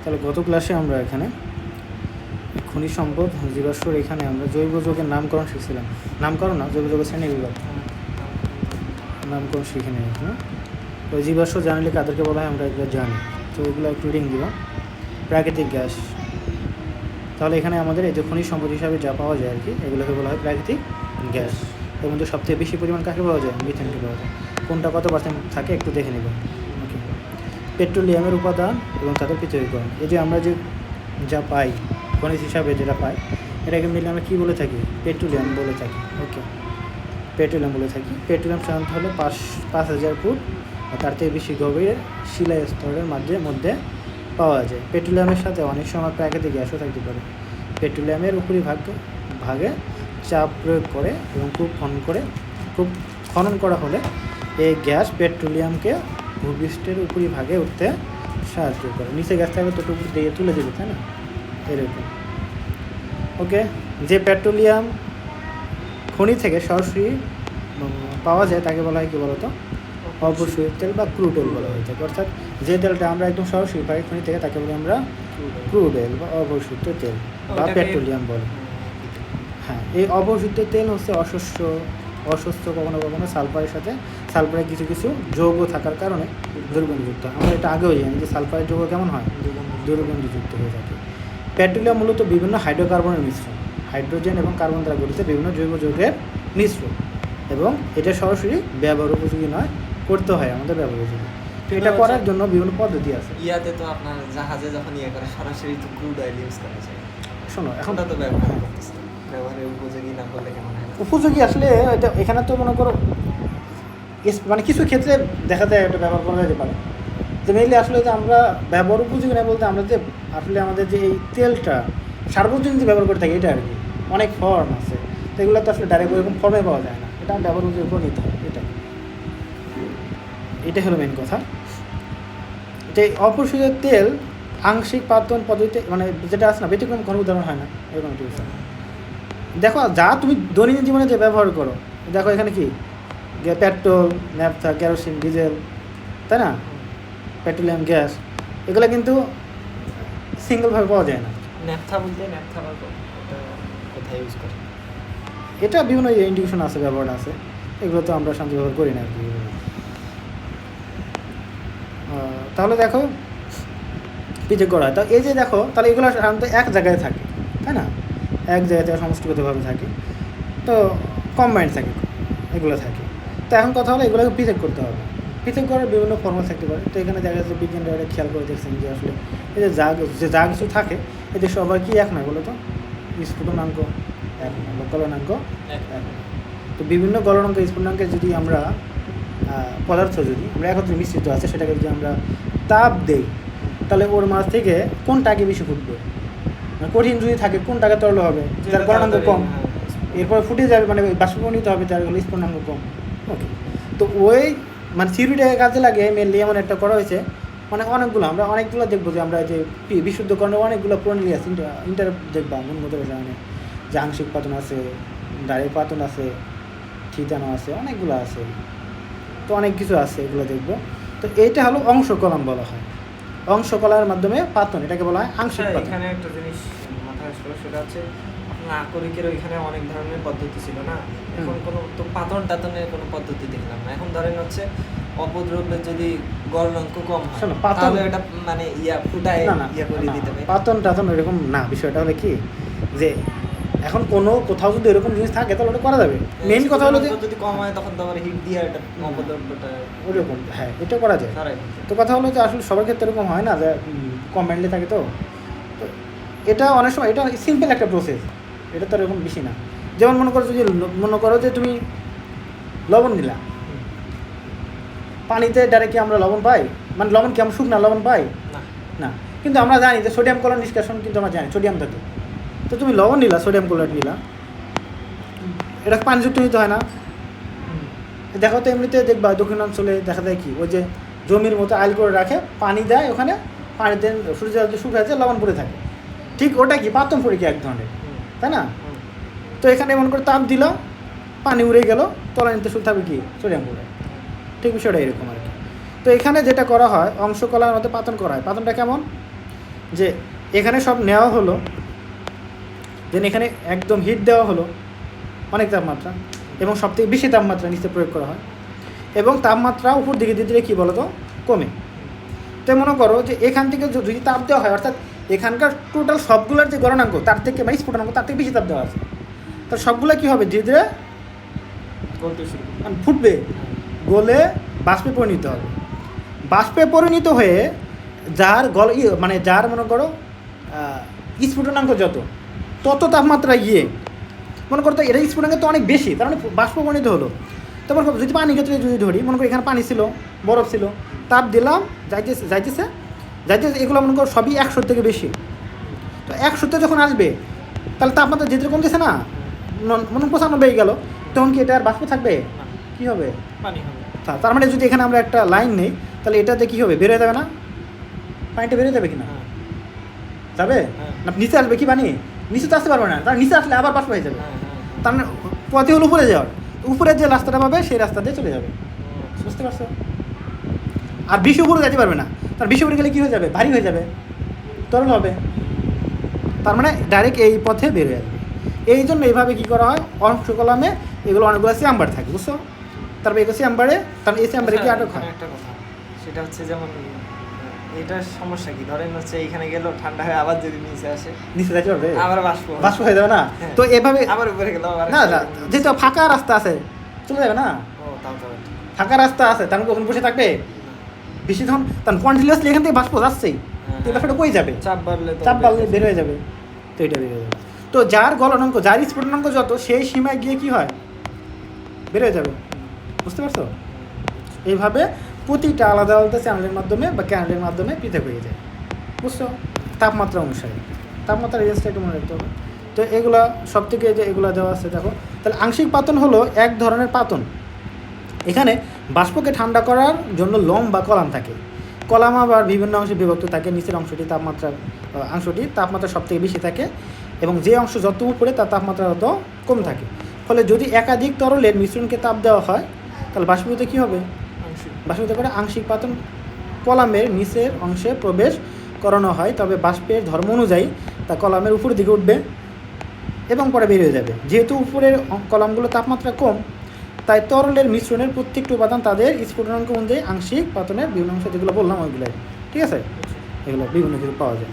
তাহলে গত ক্লাসে আমরা এখানে খনিজ সম্পদ জীবাশ্মর এখানে আমরা জৈব যৌগের নামকরণ শিখছিলাম। নামকরণ না, জৈব যৌগের শ্রেণী বিভাগ নামকরণ শিখে নেই এখানে। ওই জীবাশ্ম জানলে কাদেরকে বলা হয় আমরা এগুলো জানি, তো ওইগুলো একটু রিডিং দিব। প্রাকৃতিক গ্যাস, তাহলে এখানে আমাদের এই যে খনিজ সম্পদ হিসাবে যা পাওয়া যায় আর কি, এগুলোকে বলা হয় প্রাকৃতিক গ্যাস। এর মধ্যে সবথেকে বেশি পরিমাণ কাকে পাওয়া যায়? মিথেনকে পাওয়া যায়। কোনটা কত পার্সেন্ট থাকে একটু দেখে নেব। ওকে, পেট্রোলিয়ামের উপাদান এবং তাদের পৃথকীকরণ। এই যে আমরা যে যা পাই খনিজ হিসাবে যেটা পাই, এটাকে মিলে আমরা কী বলে থাকি? পেট্রোলিয়াম বলে থাকি। ওকে, পেট্রোলিয়াম বলে থাকি। পেট্রোলিয়াম সাধারণত হলো 5,000 ফুট তার থেকে বেশি গভীর শিলা স্তরের মধ্যে পাওয়া যায়। পেট্রোলিয়ামের সাথে অনেক সময় প্রাকৃতিক গ্যাসও থাকতে পারে। পেট্রোলিয়ামের ভাগে চাপ প্রয়োগ করে এবং খুব খনন করা হলে এই গ্যাস পেট্রোলিয়ামকে ভূপৃষ্ঠের ভাগে উঠতে সাহায্য করে। নিচে গ্যাস থাকবে তো উপর দিয়ে তুলে দেবে, তাই না? এরকম। ওকে, যে পেট্রোলিয়াম খনি থেকে সরাসরি পাওয়া যায় তাকে বলা হয় কী বলতো? অপরিশোধিত তেল বা ক্রুড অয়েল বলা হয়ে থাকে। অর্থাৎ যে তেলটা আমরা একদম সরাসরি পাই খনি থেকে তাকে বলি আমরা ক্রুড অয়েল বা অপরিশোধিত তেল বা পেট্রোলিয়াম বলে। হ্যাঁ, এই অপরিশোধিত তেল হচ্ছে অস্বস্থ কখনো কখনো সালফারের কিছু যৌগ থাকার কারণে দুর্গন্ধযুক্ত। আমরা এটা আগেও জানি যে সালফারের যৌগ কেমন হয়? দুর্গন্ধযুক্ত হয়ে থাকে। পেট্রোলিয়াম মূলত বিভিন্ন হাইড্রোকার্বনের মিশ্রণ, হাইড্রোজেন এবং কার্বন দ্বারা গঠিত বিভিন্ন জৈব যৌগের মিশ্রণ, এবং এটা সরাসরি ব্যবহার উপযোগী নয়, করতে হয় আমাদের ব্যবহার উপযোগী। তো এটা করার জন্য বিভিন্ন পদ্ধতি আছে। ইয়াতে তো আপনার জাহাজে যখন করে সরাসরি তো ক্রুড অয়েল ইউজ করা যায়। শোনো, এখন তো ব্যবহার করতেছে, ব্যবহারের উপযোগী না করলে কেমন হয়? উপযোগী আসলে এটা এখানে তো মনে করো মানে কিছু ক্ষেত্রে দেখা যায় এটা ব্যবহার করা যেতে পারে। যে মেইনলি আসলে যে আমরা ব্যবহার উপযোগী না বলতে আমরা যে আসলে আমাদের যে এই তেলটা সার্বজনীন যে ব্যবহার করে থাকি এটা আর কি, অনেক ফর্ম আছে, তো এগুলো তো আসলে ডাইরেক্ট ওইরকম ফর্মে পাওয়া যায় না, এটা ব্যবহার উপযোগী করে নিতে হয়। এটাই হলো মেন কথা। যে অপরিশোধিত তেল আংশিক পাতন পদ্ধতিতে, মানে যেটা আছে না, ব্যতিক্রম কোনো উদাহরণ হয় না এরকম একটি বিষয়। দেখো যা তুমি দৈনন্দিন জীবনে যে ব্যবহার করো, দেখো এখানে কি পেট্রোল, ন্যাপথা, কেরোসিন, ডিজেল, তাই না? পেট্রোলিয়াম গ্যাস, এগুলো কিন্তু সিঙ্গেলভাবে পাওয়া যায় না। ন্যাপথা বলতে ন্যাপথা কোথায় ইউজ করে? এটা বিভিন্ন ইন্ডিকেশন আছে, ব্যবহার আছে, এগুলো তো আমরা শান্তি ব্যবহার করি না আর কি। তাহলে দেখো পিছে করা হয়, তো এই যে দেখো তাহলে এগুলো সাধারণত এক জায়গায় থাকে, তাই না? এক জায়গায় থেকে সমষ্টিগতভাবে থাকে, তো কম্বাইন্ড থাকে, এগুলো থাকে। তো এখন কথা হলো এগুলোকে পৃথক করতে হবে। পৃথক করার বিভিন্ন ফর্মুলা থাকতে পারে। তো এখানে দেখা যাচ্ছে বিজ্ঞানীরা এটা খেয়াল করে দেখছেন যে আসলে এই যে যা কিছু থাকে এদের সবার কি এক নয় বলো তো? স্ফুটনাঙ্ক এক নয় বা গলনাঙ্ক এক নয়। তো বিভিন্ন গলনাঙ্ক স্ফুটনাঙ্কের যদি আমরা পদার্থ যদি আমরা একত্রে মিশ্রিত আছে সেটাকে যদি আমরা তাপ দেই, তাহলে ওর মাঝ থেকে কোনটাকে বেশি ফুটবে? কঠিন যদি থাকে কোনটাকে তরল হবে যার গলনাঙ্ক কম, এরপর ফুটে যাবে, মানে বাষ্পীভবনিত হবে যার স্ফুটনাঙ্ক কম। ওকে, তো ওই মানে থিওরিটাকে কাজে লাগে মেনলি এমন একটা করা হয়েছে, মানে আমরা অনেকগুলো দেখবো যে আমরা যে বিশুদ্ধকরণের অনেকগুলো প্রণালী আছে, ইন্টার দেখবা গুণগত রসায়নে, যে আংশিক পাতন আছে, ডাইরেক্ট পাতন আছে, থিতানো আছে, অনেকগুলো আছে, তো অনেক কিছু আছে, এগুলো দেখবো। তো এইটা হলো অংশকলন বলা হয়। অংশকলনের মাধ্যমে পাতন, এটাকে বলা হয় আংশিক পাতন। এখানে একটা জিনিস মাথায় আসলো, সেটা হচ্ছে আপনার আকরিকের ওইখানে অনেক ধরনের পদ্ধতি ছিল না, এখন কোনো তো পাতন টাতনের কোনো পদ্ধতি দেখলাম না। এখন ধরেন হচ্ছে অপদ্রব্যের যদি গলনাঙ্ক কম হয় তাহলে এটা মানে ফুটায় করে দিতে হবে। পাতন টাতন এরকম না, বিষয়টা হলো কি যে এখন কোথাও যদি এরকম জিনিস থাকে তাহলে ওটা করা যাবে। মেইন কথা হলো যে যদি কম হয় তখন তো আবার হিট দিয়ে এটা অপদ্রব্যটা ওরকম, হ্যাঁ এটা করা যায়। তো কথা হলো যে আসলে সবার ক্ষেত্রে এরকম হয় না যে কমেন্টলি থাকে। তো এটা অনেক সময় এটা সিম্পল একটা প্রসেস, এটা তো এরকম বেশি না। যেমন মনে করো যে তুমি লবণ নিলা, পানিতে ডাইরেক্ট কি আমরা লবণ পাই? মানে লবণ কি আমরা শুকনা লবণ পাই না, কিন্তু আমরা জানি যে সোডিয়াম ক্লোরাইড নিষ্কাশন কিন্তু আমরা জানি সোডিয়াম ধাতু। তো তুমি লবণ নিলা, সোডিয়াম ক্লোরাইড নিলা, এটা পানিযুক্ত নিতে হয় না? দেখো তো এমনিতে দেখবা দক্ষিণাঞ্চলে দেখা যায় কি ওই যে জমির মতো আইল করে রাখে, পানি দেয় ওখানে, পানিতে সূর্য শুকায় যায়, লবণ পড়ে থাকে। ঠিক ওটা কি পাতন পরীক্ষা এক ধরনের, তাই না? তো এখানে এমন করে তাপ দিল, পানি উড়ে গেল, তলানিতে শুধু থাকবে কি সোডিয়াম ক্লোরাইড। ঠিক বিষয়টা এরকম আর কি। তো এখানে যেটা করা হয় অংশকলনের মধ্যে পাতন করা হয়। পাতনটা কেমন? যে এখানে সব নেওয়া হলো, দেন এখানে একদম হিট দেওয়া হলো অনেক তাপমাত্রা, এবং সবথেকে বেশি তাপমাত্রা নিচে প্রয়োগ করা হয়, এবং তাপমাত্রা উপর দিকে ধীরে ধীরে কী বলো তো কমে। তো মনে করো যে এখান থেকে যদি তাপ দেওয়া হয়, অর্থাৎ এখানকার টোটাল সবগুলোর যে গলনাঙ্ক তার থেকে মানে স্ফুটনাঙ্ক তার থেকে বেশি তাপ দেওয়া আছে, তো সবগুলো কী হবে ধীরে ধীরে বলতে শুরু করি। মানে ফুটবে, গলে বাষ্পে পরিণত হবে। বাষ্পে পরিণত হয়ে যার মানে যার মনে করো স্ফুটনাঙ্ক তত তাপমাত্রা গিয়ে মনে করো তো এটা স্ফুটনাঙ্ক তো অনেক বেশি, তার মানে বাষ্প পরিণত হলো। তো মনে করো যদি পানি ক্ষেত্রে যদি ধরি, মনে করো এখানে পানি ছিল, বরফ ছিল, তাপ দিলাম, যাইতেছে এগুলো মনে করো সবই 100 থেকে বেশি। তো 100-তে যখন আসবে তাহলে তাপমাত্রা যেতে কমতেছে না, মনে 95 গেল, তখন কি এটা আর বাষ্প থাকবে? কী হবে? পানি হবে। তার মানে যদি এখানে আমরা একটা লাইন নেই, তাহলে এটাতে কী হবে? বেরোয় যাবে না? পানিটা বেরোয় যাবে কি না? যাবে না? নিচে আসবে কি পানি? নিচে তো আসতে পারবে না, তার নিচে আসলে আবার বাষ্প হয়ে যাবে। তার মানে পথে হলো উপরে যাওয়ার, উপরে যে রাস্তাটা পাবে সেই রাস্তা দিয়ে চলে যাবে। বুঝতে পারছো? আর বেশি উপরে যেতে পারবে না, তার বেশি উপরে গেলে কী হয়ে যাবে? ভারী হয়ে যাবে, তরল হবে। তার মানে ডাইরেক্ট এই পথে বের হয়ে যাবে। এই জন্য এইভাবে কী করা হয়, অংশ কলামে এগুলো অনেকগুলো চেম্বার থাকে, বুঝছো? তারপরে এই চেম্বারে, তার এই চেম্বারে কি আটক হয়? একটা কথা সেটা হচ্ছে যেমন এটার সমস্যা কি, ধরেন হচ্ছে এইখানে গেল ঠান্ডা হয়ে আবার যদি নিচে আসে, নিচে যাইতে পারবে, আবার বাষ্প হয়ে যাবে না? হ্যাঁ। তো এভাবে আবার উপরে গেল আবার না, যেহেতু ফাঁকা রাস্তা আছে চলে যাবে না, ও তাও তো ঠিক। ফাঁকা রাস্তা আছে, তার কখন বসে থাকবে? বেশি যখন তার কন্টিনিউয়াসলি এখান থেকে বাষ্প যাচ্ছেই, তো এই বাষ্পটা কই যাবে? চাপ বাড়লে বের হয়ে যাবে, তো এটা বের হয়ে যাবে। তো যার গলনাঙ্ক, যার স্ফুটনাঙ্ক যত, সেই সীমায় গিয়ে কি হয়? বের হয়ে যাবে। বুঝতে পারছো? এইভাবে প্রতিটা আলাদা আলাদা চ্যানেলের মাধ্যমে বা ক্যানেলের মাধ্যমে পৃথক হয়ে যায়। বুঝছো? তাপমাত্রা অনুসারে, তাপমাত্রা রেঞ্জটা একটু মনে রাখতে হবে। তো এগুলা সব থেকে যে এগুলো দেওয়া আছে দেখো, তাহলে আংশিক পাতন হলো এক ধরনের পাতন। এখানে বাষ্পকে ঠান্ডা করার জন্য লম্বা কলাম থাকে। কলাম আবার বিভিন্ন অংশে বিভক্ত থাকে। নিচের অংশটি তাপমাত্রা সব থেকে বেশি থাকে, এবং যে অংশ যত উপরে তার তাপমাত্রা তত কম থাকে। ফলে যদি একাধিক তরলের মিশ্রণকে তাপ দেওয়া হয়, তাহলে বাষ্পীভূত কী হবে? বাষ্পীভূত করে আংশিক পাতন কলামের নিচের অংশে প্রবেশ করানো হয়, তবে বাষ্পের ধর্ম অনুযায়ী তা কলামের উপরের দিকে উঠবে এবং পরে বেরিয়ে যাবে। যেহেতু উপরের কলামগুলো তাপমাত্রা কম, তাই তরলের মিশ্রণের প্রত্যেকটি উপাদান তাদের স্ফুটনাঙ্ক অনুযায়ী আংশিক পাতনের বিভিন্ন অংশ যেগুলো বললাম ওইগুলাই, ঠিক আছে? এগুলো বিভিন্ন কিছু পাওয়া যায়।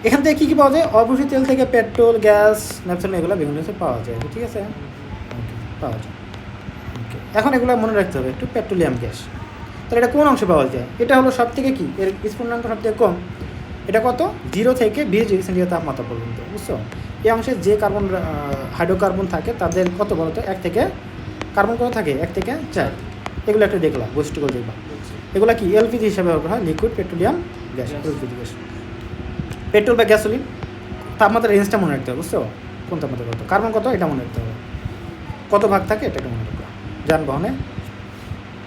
এখান থেকে কী কী পাওয়া যায়? অবশ্যই তেল থেকে পেট্রোল, গ্যাস, ন্যাপথলিন, এগুলো বিভিন্ন কিছু পাওয়া যায়, ঠিক আছে? পাওয়া যায়। এখন এগুলো মনে রাখতে হবে একটু, পেট্রোলিয়াম গ্যাস। তাহলে এটা কোন অংশে পাওয়া যায়? এটা হলো সব থেকে কী, এর স্ফুটনাঙ্ক সব থেকে কম। এটা কত? 0 থেকে 20 ডিগ্রি সেন্টিগ্রেড তাপমাত্রা পর্যন্ত, বুঝছো? এই অংশে যে হাইড্রোকার্বন থাকে তাদের কত বলতো, 1 থেকে কার্বন কত থাকে? 1 থেকে 4। এগুলো একটা দেখলাম, বৈশিষ্ট্যগুলো দেখলাম। এগুলো কি এলপিজি হিসাবে ব্যবহার হয়, liquid petroleum gas, LPG gas. Petrol বা গ্যাসোলিন তাপমাত্রার রেঞ্জটা মনে রাখতে হবে, বুঝছো? কোন তাপমাত্রা কত, কার্বন কত, এটা মনে রাখতে হবে। কত ভাগ থাকে এটা মনে রাখতে হবে। যানবাহনে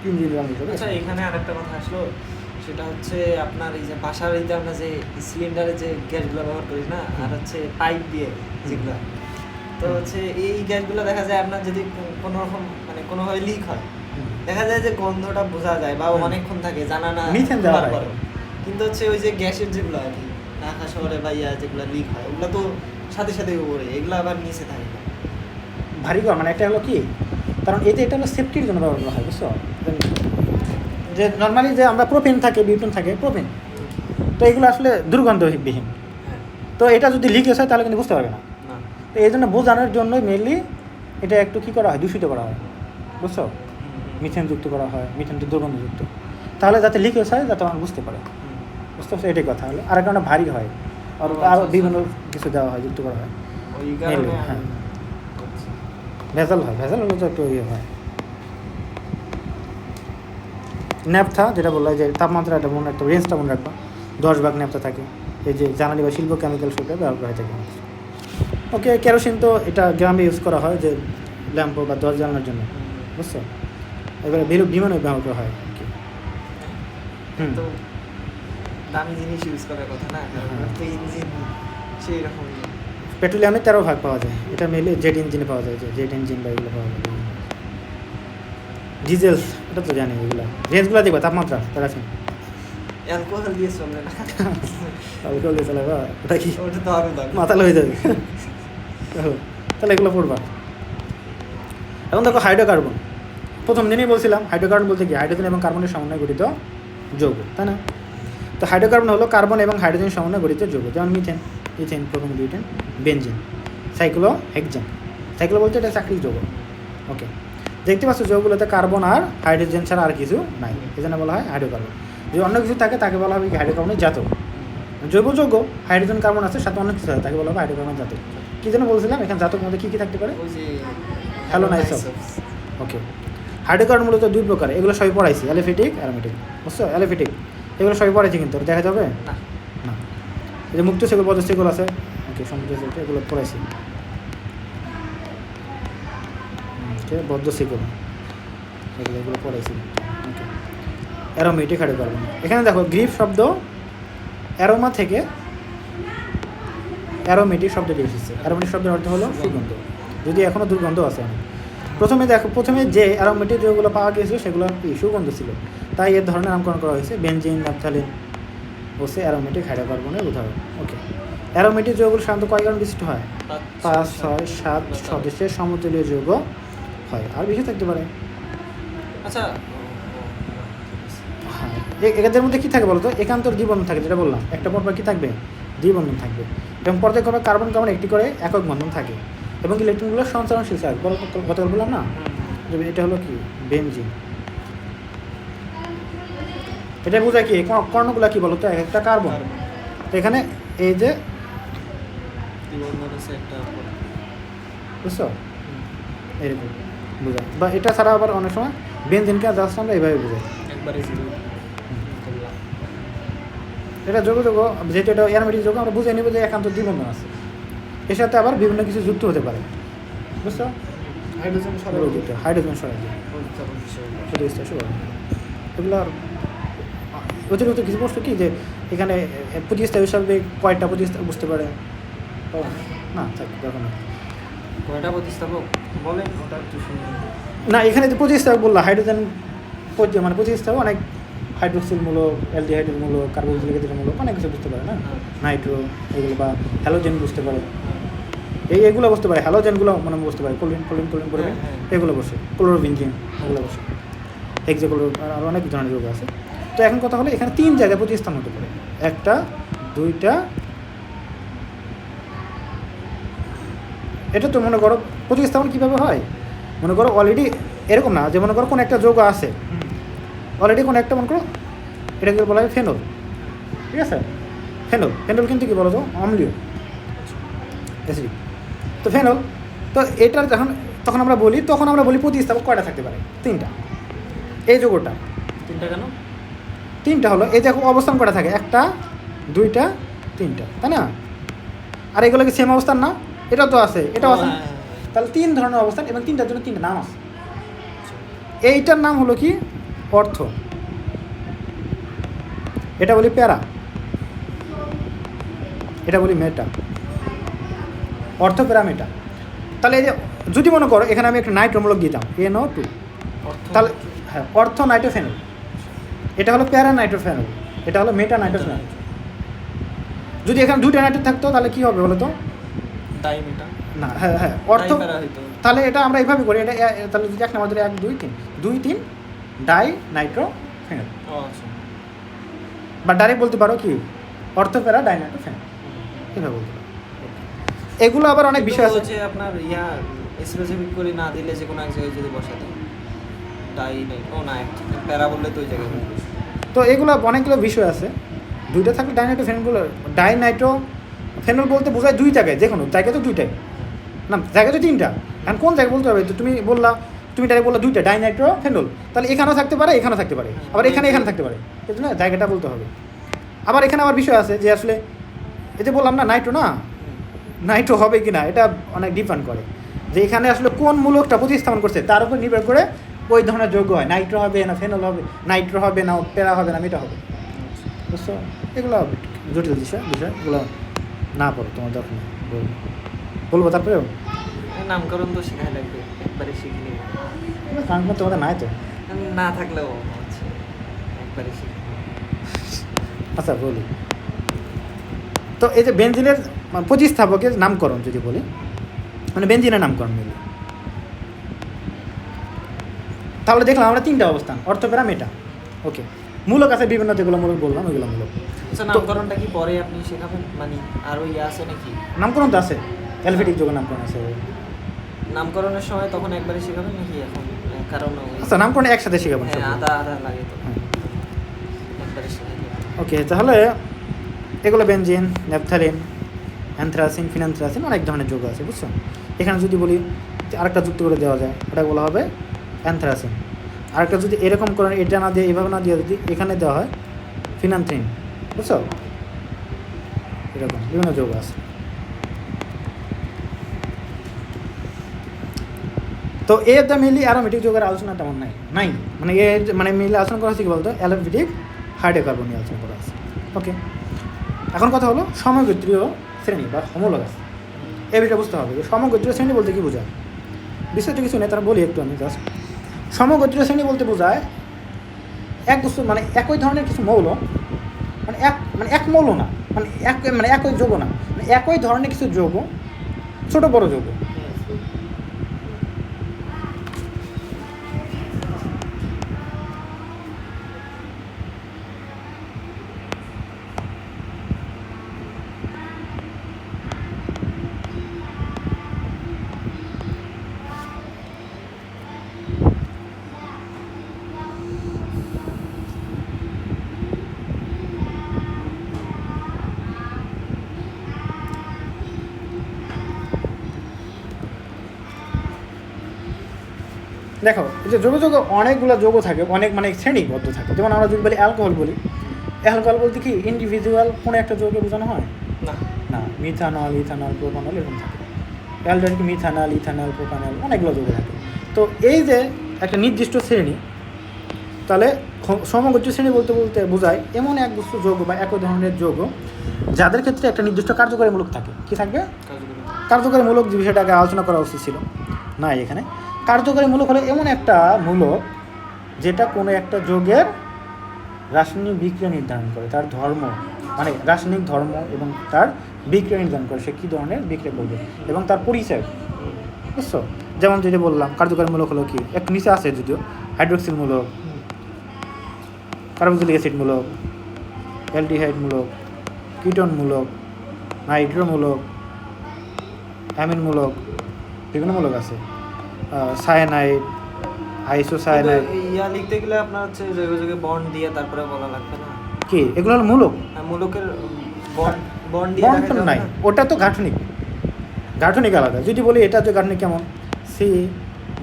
3 জিনিস হিসেবে। আচ্ছা, এখানে আরেকটা কথা আসলো, সেটা হচ্ছে আপনার এই যে বাসার এই যে আমরা যে সিলিন্ডারে যে গ্যাসগুলো ব্যবহার করি না, আর হচ্ছে পাইপ দিয়ে যেগুলো, তো হচ্ছে এই গ্যাসগুলো দেখা যায় আপনার যদি কোনো রকম মানে কোনোভাবে লিক হয়, দেখা যায় যে গন্ধটা বোঝা যায় বা অনেকক্ষণ থাকে, জানা না মিথেন দেওয়া হয়। কিন্তু হচ্ছে ওই যে গ্যাসের যেগুলো আর কি ঢাকা শহরে বা যেগুলো লিক হয়, ওগুলো তো সাথে সাথে উপরে, এগুলো আবার নিচে থাকে না। ভারী কর মানে একটা হলো কি, কারণ এটা হলো সেফটির জন্য ব্যবহার করা হয়, বুঝছো? যে নর্মালি যে আমরা প্রোপেন থাকে, বিউটেন থাকে, প্রোপেন, তো এগুলো আসলে দুর্গন্ধবিহীন। তো এটা যদি লিকেজ হয় তাহলে কিন্তু বুঝতে পারবে না। তো এই জন্য বোঝানোর জন্য মেনলি এটা একটু কী করা হয়, দূষিত করা হয়, বুঝছো? মিথেন যুক্ত করা হয়, মিথেনটা দুর্গন্ধযুক্ত, তাহলে যাতে লিকেজ হয় যাতে আমরা বুঝতে পারে। বুঝতে পারছো? এটাই কথা হলো। আর একটা ভারী হয়, আরও বিভিন্ন কিছু দেওয়া হয়, যুক্ত করা হয়। হ্যাঁ, ভেজাল হলে তো একটু ইয়ে হয়। ন্যাপথা যেটা বললো যে তাপমাত্রাটা মনে রাখতে, রেঞ্জটা মনে রাখবা, 10 ভাগ ন্যাপথা থাকে। এই যে জ্বালানি বা শিল্প কেমিক্যাল সেটা ব্যবহার করা থাকে। ওকে, কেরোসিন তো এটা গ্রামে ইউজ করা হয় যে ল্যাম্প বা দশ জ্বালানোর জন্য, বুঝছো? এবারে বিমানে ব্যবহার করা হয় আর কি। তো দামি জিনিস ইউজ করার কথা না, তো ইঞ্জিন সেই রকম। পেট্রোলিয়ামে 13 ভাগ পাওয়া যায়, এটা মেনলি জেট ইঞ্জিনে পাওয়া যায়, যে জেট ইঞ্জিন বা এগুলো পাওয়া যায়। ডিজেলস এটা তো জানি, এগুলো রেঞ্জগুলো দেখবা, তাপমাত্রা কেরোসিন অ্যালকোহল দিয়ে চলবে না, অ্যালকোহল দিয়ে চালাবা, ওটা কি ওটা তো আরো দাম। মাথা লয়ে যাবে। তাহলে এগুলো পড়বা। এখন দেখো হাইড্রোকার্বন, প্রথম দিনই বলছিলাম হাইড্রোকার্বন বলতে কি হাইড্রোজেন এবং কার্বনের সমন্বয়ে গঠিত যৌগ, তাই না? তো হাইড্রোকার্বন হলো কার্বন এবং হাইড্রোজেন সমন্বয়ে গঠিত যৌগ, যেমন methane, ethane, propane, butane, benzene, cyclohexane. Cyclo বলতে এটা চাকরির যৌগ। ওকে, দেখতে পাচ্ছ যৌগগুলোতে কার্বন আর হাইড্রোজেন ছাড়া আর কিছু নাই, এই জন্য বলা হয় হাইড্রোকার্বন। যদি অন্য কিছু থাকে তাকে বলা হবে কি হাইড্রোকার্বনের জাতক। জৈব যৌগ হাইড্রোজেন কার্বন আছে, সাথে অন্য কিছু আছে, তাকে বলা হবে হাইড্রোকার্বনের জাতক। কী যেন বলছিলাম, এখানে জাতক মধ্যে কী কী থাকতে পারে? ওই যে হ্যালোনাইসব। ওকে, হাইড্রোকার্বন মূলত দুই প্রকার, এগুলো সবই পড়াইছি, অ্যালিফেটিক, অ্যারোমেটিক। বুঝছো? অ্যালিফেটিক এগুলো সবই পড়াইছি, কিন্তু দেখা যাবে না, না। এই যে মুক্ত সেগুলো, পদ সেগুলো আছে, ওকে, সমুদ্র সেগুলো, এগুলো পড়াইছি। ওকে, বদ্ধ সেগুলো, এগুলো এগুলো পড়াইছি। ওকে, অ্যারোমেটিক হাইড্রোকার্বন। এখানে দেখো গ্রিপ শব্দ অ্যারোমা থেকে অ্যারোমেটিক শব্দটি এসেছে। অ্যারোমেটিক শব্দের অর্থ হলো সুগন্ধ, যদি এখনও দুর্গন্ধ আছে অনেক। প্রথমে যে অ্যারোমেটিক যেগুলো পাওয়া গিয়েছিল সেগুলো কি সুগন্ধ ছিল, তাই এর ধরনের নামকরণ করা হয়েছে। বেনজিন, ন্যাপথালিন হচ্ছে অ্যারোমেটিক হাইড্রোকার্বনের উদাহরণ। ওকে, অ্যারোমেটিক যৌগগুলো সাধারণত কয় কারণ বিশিষ্ট হয়? 5, 6, 7 সদস্যের সমতুল্য যৌগ হয়, আর বেশি থাকতে পারে। আচ্ছা, হ্যাঁ, এদের মধ্যে কী থাকে বলো তো? একান্তর দ্বিবন্ধন থাকে, যেটা বললাম, একটা পরপর কী থাকবে? দ্বিবন্ধন থাকবে, এবং পর্যায়ক্রমে কার্বন কার্বন একটি করে একক বন্ধন থাকে, এবং ইলেকট্রনগুলো সঞ্চালনশীল থাকে। গতকাল বললাম না, যে এটা হলো কি বেনজিন। এটা বোঝায় কি কর্ণগুলো কি বলো তো? একটা কার্বন, তো এখানে এই যে, দ্বিবন্ধন আছে একটা পরে। বুঝছো, এরকম বোঝায়। বা এটা ছাড়া আবার অনেক সময় বেনজিনকে জাস্ট আমরা এইভাবে বোঝাই, একবারে জিরো করলাম। এটা যোগ যোগ, যেহেতু এটা অ্যারোমেটিক যোগ, আমরা বুঝে নিব যে একান্ত দ্বিবন্ধন আছে। এর সাথে আবার বিভিন্ন কিছু যুক্ত হতে পারে, বুঝছো? হাইড্রোজেন হাইড্রোজেন সরাই দিয়ে প্রতিষ্ঠা শুরু হবে। এগুলো আর অতিরিক্ত কিছু প্রশ্ন কি, যে এখানে প্রতিষ্ঠা হিসাবে কয়টা প্রতিষ্ঠা বুঝতে পারে? ও না, থাক, দেখো না। কয়টা প্রতিস্থাপক বলেন, ওটা একটু শুনি। না, এখানে যে প্রতিস্থাপক বললাম, হাইড্রোজেন মানে প্রতিস্থাপক অনেক, হাইড্রোক্সিল মূলক, অ্যালডিহাইডের মূলক, কার্বক্সিলিক অ্যাসিডের মূলক, অনেক কিছু বুঝতে পারে না? নাইট্রো এগুলো, বা হ্যালোজেন বুঝতে পারে, এইগুলো বুঝতে পারে। হ্যালোজেনগুলো মানে বুঝতে পারে, কোলিন করবেন, এগুলো বসে, ক্লোরোবেনজিন এগুলো বসে, হেক্সাক্লোরো, আর অনেক ধরনের যোগ আছে। তো এখন কথা হলো, এখানে 3 জায়গায় প্রতিস্থাপন হতে পারে, 1টা, 2টা। এটা তো মনে করো প্রতিস্থাপন কীভাবে হয়, মনে করো অলরেডি এরকম না, যে মনে করো কোনো একটা যৌগ আছে, অলরেডি কোনো একটা, মনে করো এটাকে বলা হয় ফেনল, ঠিক আছে? ফেনল কিন্তু কী বলো তো? অম্লীয়, অ্যাসিডিক। তো ফেনল, তো এটার তখন আমরা বলি প্রতিস্থাপক কয়টা থাকতে পারে? 3টা। এই যৌগটা 3টা কেন? 3টা হলো, এই যে অবস্থান কয়টা থাকে? 1টা, 2টা, 3টা, তাই না? আর এগুলো কি সেম অবস্থান না? এটাও তো আছে, এটাও আছে। তাহলে 3 ধরনের অবস্থান, এবং 3টার জন্য 3টা নাম আছে। এইটার নাম হলো কি? অর্থ। এটা বলি প্যারা, এটা বলি মেটা। অর্থ, প্যারা, মেটা। তাহলে এই যে যদি মনে করো এখানে আমি একটা নাইট্রোমূলক দিতাম, NO2, তাহলে হ্যাঁ, অর্থ নাইট্রোফেনল, এটা হলো প্যারা নাইট্রোফেনল, এটা হলো মেটা নাইট্রোফেনল। যদি এখানে 2টা নাইট্রো থাকতো তাহলে কী হবে বলো তো? ডাইমেটা না, হ্যাঁ, অর্থ। তাহলে এটা আমরা এইভাবে করি, এটা তাহলে যদি 1 নাম্বার ধরে 1, 2, 3, 2, 3 ডাই নাইট্রোফেনল, বা ডাইরেক্ট বলতে পারো কি অর্থ প্যারা ডাই নাইট্রোফেনল, এভাবে বলতে পারো। এগুলো আবার অনেক বিষয় আছে, যে আপনার স্পেসিফিক করে না দিলে যে কোনো এক জায়গায় যদি বসা দেয় ডাই নাই, ও না প্যারা বললে তো ওই জায়গায় বলবে। তো এগুলো অনেকগুলো বিষয় আছে। 2টা থাকলে ডাইনাইট্রোফেনলগুলো, ডাইনাইট্রোফেনল বলতে বোঝায় 2 জায়গায়, যে কোনো জায়গায় তো 2টাই না, জায়গায় তো 3টা। এখন কোন জায়গায় বলতে হবে? তো তুমি ডাইরেক্ট বললা 2টা ডাইনাইট্রোফেনল, তাহলে এখানেও থাকতে পারে, এখানেও থাকতে পারে, আবার এখানে থাকতে পারে, এই জন্য জায়গাটা বলতে হবে। আবার এখানে আবার বিষয় আছে, যে আসলে এই যে বললাম না নাইট্রো হবে কি না, এটা অনেক ডিপেন্ড করে, যে এখানে আসলে কোন মূলকটা প্রতিস্থাপন করছে তার উপর নির্ভর করে ওই ধরনের যোগ্য হয়, নাইট্রো হবে না ফেনল হবে, নাইট্রো হবে না প্যারা হবে না মেটা হবে, বুঝছো? এগুলো জটিল বিষয়, এগুলো না পড়ো, তোমার দরকার নেই, বলবো তারপরেও নামকরণ তো শেখাই লাগবে, একবারে শিখে নিব। কারণ তোমাদের নাই তো, না থাকলেও হচ্ছে একবারে শিখে আচ্ছা বলি, তো এই যে বেনজিনের প্রতিস্থাপকের নামকরণ যদি বলি, মানে বেনজিনের নামকরণ মিলি, তাহলে দেখলাম আমরা 3টা অবস্থান, অর্থোপেরা, মেটা। ওকে, মূলক আছে বিভিন্ন, যেগুলো মূলক বললাম ওইগুলো মূলক। আচ্ছা, নামকরণটা কি পরে আপনি শেখাবেন, মানে আরও ইয়ে আছে নাকি? নামকরণ তো আছে, অ্যালফেটিক যুগের নামকরণ আছে। নামকরণের সময় তখন একবারে শেখাবেন নাকি এখন? কারণ আচ্ছা, নামকরণ একসাথে শেখাবেন। হ্যাঁ, আধা আধা লাগে তো, একবারে শেখাই দেবেন। ওকে, তাহলে এগুলো বেনজিন, ন্যাপথালিন, অ্যানথ্রাসিন, ফিনান্থ্রাসিন, অনেক ধরনের যৌগ আছে, বুঝছো? এখানে যদি বলি যে আরেকটা যুক্ত করে দেওয়া যায়, ওটা বলা হবে অ্যানথ্রাসিন। আরেকটা যদি এরকম করে, এটা না দিয়ে এইভাবে না দিয়ে যদি এখানে দেওয়া হয় ফিনান্থ্রিন, বুঝছো? এরকম বিভিন্ন যৌগ আছে। তো এর দ্য মিলি অ্যারোমেটিক যৌগের আলোচনা তেমন নাই, মানে মানে মিলে আলোচনা করা হচ্ছে কি বলতো, অ্যালোমেটিক হাইড্রোকার্বন নিয়ে আলোচনা করা আছে। ওকে, এখন কথা হলো সমগোত্রীয় শ্রেণী বা হোমোলগাস। এই বিষয়টা বুঝতে হবে যে সমগোত্রীয় শ্রেণী বলতে কি বোঝায়। বিষয়টা কিছু নেই, তারা বলি একটু আমি জাস্ট। সমগোত্রীয় শ্রেণী বলতে বোঝায় এক বস্তু, মানে একই ধরনের কিছু মৌল, মানে এক মৌল না, মানে একই যৌগ না, মানে একই ধরনের কিছু যৌগ, ছোট বড় যৌগ। দেখো, এই যে যৌগ অনেকগুলো যৌগ থাকে, অনেক মানে শ্রেণীবদ্ধ থাকে। যেমন আমরা যদি বলি অ্যালকোহল বলি, অ্যালকোহল বলতে কি ইন্ডিভিজুয়াল কোনো একটা যৌগে বোঝানো হয় না, মিথানল, ইথানল, প্রোপানল এরকম থাকে। অ্যালডেন কি মিথানল, ইথানল, প্রোপানল, অনেকগুলো যৌগ থাকে। তো এই যে একটা নির্দিষ্ট শ্রেণী, তাহলে সমগোত্রীয় শ্রেণী বলতে বোঝায় এমন এক বস্তু যৌগ বা একই ধরনের যৌগ যাদের ক্ষেত্রে একটা নির্দিষ্ট কার্যকরী মূলক থাকে। কি থাকবে? কার্যকরী মূলক। যে বিষয়টা আগে আলোচনা করা উচিত ছিল না এখানে। কার্যকরী মূলক হলো এমন একটা মূলক যেটা কোনো একটা যৌগের রাসায়নিক বিক্রিয়া নির্ধারণ করে, তার ধর্ম, মানে রাসায়নিক ধর্ম এবং তার বিক্রিয়া নির্ধারণ করে, সে কী ধরনের বিক্রিয়া করবে এবং তার পরিচয়, বুঝছো? যেমন যদি বললাম কার্যকরী মূলক হলো কি, একটু নিচে আছে যদিও, হাইড্রোক্সিল মূলক, কার্বক্সিলিক অ্যাসিড মূলক, অ্যালডিহাইড মূলক, কিটোন মূলক, নাইট্রো মূলক, অ্যামিন মূলক, বিভিন্ন মূলক আছে, সায়ানাইড, আইসোসায়ানাইড। ইয়া লিখতে গেলে আপনার হচ্ছে যোগে বন্ড দিয়ে তারপরে বলা লাগবে না কি? এগুলো হলো মূলক। মূলকের বন্ড দিয়ে বন্ড নাই, ওটা তো গাঠনিক আলাদা। যদি বলি এটা তো গাঠনিক কেমন, সি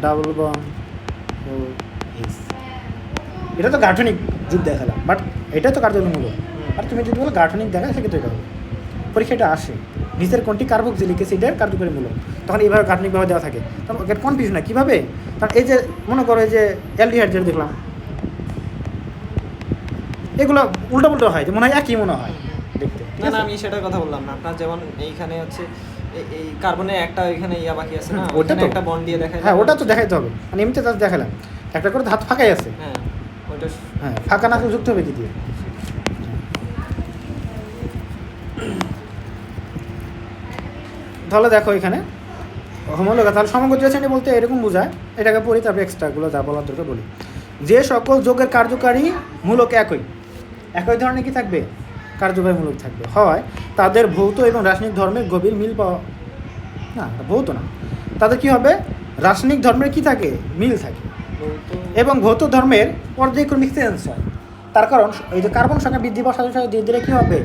ডাবল বন্ড ও এস, এটা তো গাঠনিক যুগ দেখালাম, বাট এটা তো কার্যকরী মূলক। আর তুমি যদি বলো গাঠনিক দেখায়, সেক্ষেত্রে এটা হবে। পরীক্ষাটা আসে নিচের কোনটি কার্বক্সিলিক অ্যাসিডের কার্যকরী মূলক, তখন এইভাবে গাঠনিকভাবে দেওয়া থাকে। তখন এটা কনফিউশন হয় কীভাবে, কারণ এই যে মনে করো এই যে অ্যালডিহাইড যেটা দেখলাম, এগুলো উল্টো হয়, যে মনে হয় একই মনে হয় দেখতে। না, আমি সেটার কথা বললাম না। আপনার যেমন এইখানে হচ্ছে এই কার্বনের একটা ওইখানে ইয়া বাকি আছে না, ওটা তো একটা বন্ড দিয়ে দেখাই। হ্যাঁ, ওটা তো দেখাইতে হবে, মানে এমনিতে তার দেখালাম একটা করে হাত ফাঁকাই আছে। হ্যাঁ, ওইটা হ্যাঁ, ফাঁকা না যুক্ত হবে কি দিয়ে? তাহলে দেখো এখানে হোমোলগা, তাহলে সমগোত্রীয় শ্রেণী বলতে এরকম বোঝায়। এটাকে পড়ি, তারপরে এক্সট্রাগুলো যা বলার দরকার বলি। যে সকল যৌগের কার্যকারী মূলক একই ধরনের কি থাকবে, কার্যকারী মূলক থাকবে, হয় তাদের ভৌত এবং রাসায়নিক ধর্মের গভীর মিল পাওয়া, না ভৌত না, তাদের কি হবে, রাসায়নিক ধর্মের কি থাকে, মিল থাকে, এবং ভৌত ধর্মের পর্যায়ক্রমিক চেঞ্জ হয়। তার কারণ এই যে কার্বন সংখ্যা বৃদ্ধি পাওয়ার সাথে সাথে ধীরে ধীরে কী হবে,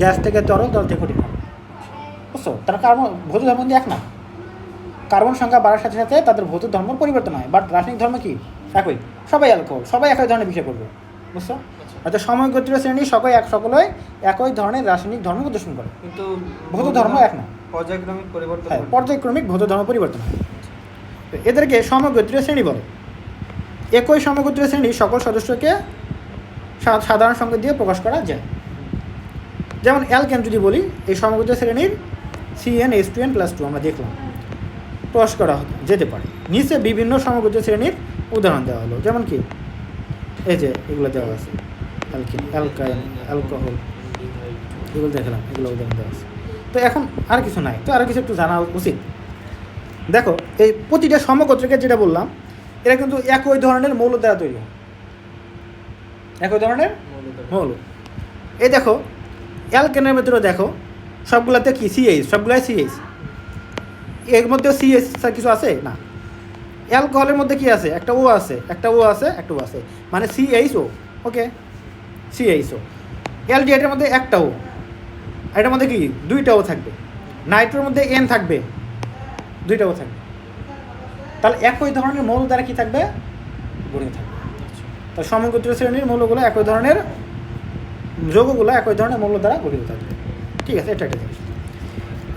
গ্যাস থেকে তরল, তরল থেকে কঠিন হবে, বুঝছো? তারা কার্বন ভৌত ধর্ম দিয়ে এক না, কার্বন সংখ্যা বাড়ার সাথে সাথে তাদের ভৌত ধর্ম পরিবর্তন হয়, বাট রাসায়নিক ধর্ম কি একই, সবাই অ্যালকোহল, সবাই একই ধরনের বিষয় করবে, বুঝছো? অর্থাৎ সমগোত্রীয় শ্রেণী সকলে একই ধরনের রাসায়নিক ধর্ম প্রদর্শন করে, কিন্তু ভৌত ধর্ম এক না, পর্যায়ক্রমিক পরিবর্তন। হ্যাঁ, পর্যায়ক্রমিক ভৌত ধর্ম পরিবর্তন হয়। এদেরকে সমগোত্রীয় শ্রেণী বলে। একই সমগোত্রীয় শ্রেণীর সকল সদস্যকে সাধারণ সংকেত দিয়ে প্রকাশ করা যায়। যেমন অ্যালকেন যদি বলি, এই সমগোত্রীয় শ্রেণীর CnH2n+2 আমরা দেখলাম প্রকাশ করা যেতে পারে। নিচে বিভিন্ন সমগোত্রীয় শ্রেণীর উদাহরণ দেওয়া হলো, যেমন কি এই যে এগুলো দেওয়া আছে, অ্যালকিন, অ্যালকাইন, অ্যালকোহল, এগুলো দেখালাম, এগুলো উদাহরণ দেওয়া আছে। তো এখন আর কিছু নাই, তো আরও কিছু একটু জানা উচিত। দেখো এই প্রতিটা সমগোত্রকে যেটা বললাম, এরা কিন্তু একই ধরনের মৌল দ্বারা তৈরি হয়, একই ধরনের মৌল। এই দেখো অ্যালকেনের ভেতরে দেখো সবগুলাতে কি সিএইচ, সবগুলাই সিএইচ। এর মধ্যে সিএইচ কিছু আছে না। অ্যালকোহলের মধ্যে কি আছে, একটা ও আছে, একটা ও আছে, একটা ও আছে, মানে সিএইচও। ওকে, সিএইচও। অ্যালডিহাইডের মধ্যে একটা ও, এটার মধ্যে কি দুইটাও থাকবে। নাইট্রোর মধ্যে এন থাকবে, দুইটাও থাকবে। তাহলে একই ধরনের মৌল দ্বারা কি থাকবে, গঠিত থাকবে। তাহলে সমগোত্রীয় শ্রেণীর মৌলগুলো একই ধরনের, যৌগগুলো একই ধরনের মৌল দ্বারা গঠিত থাকবে। ঠিক আছে, এটা একটা জিনিস।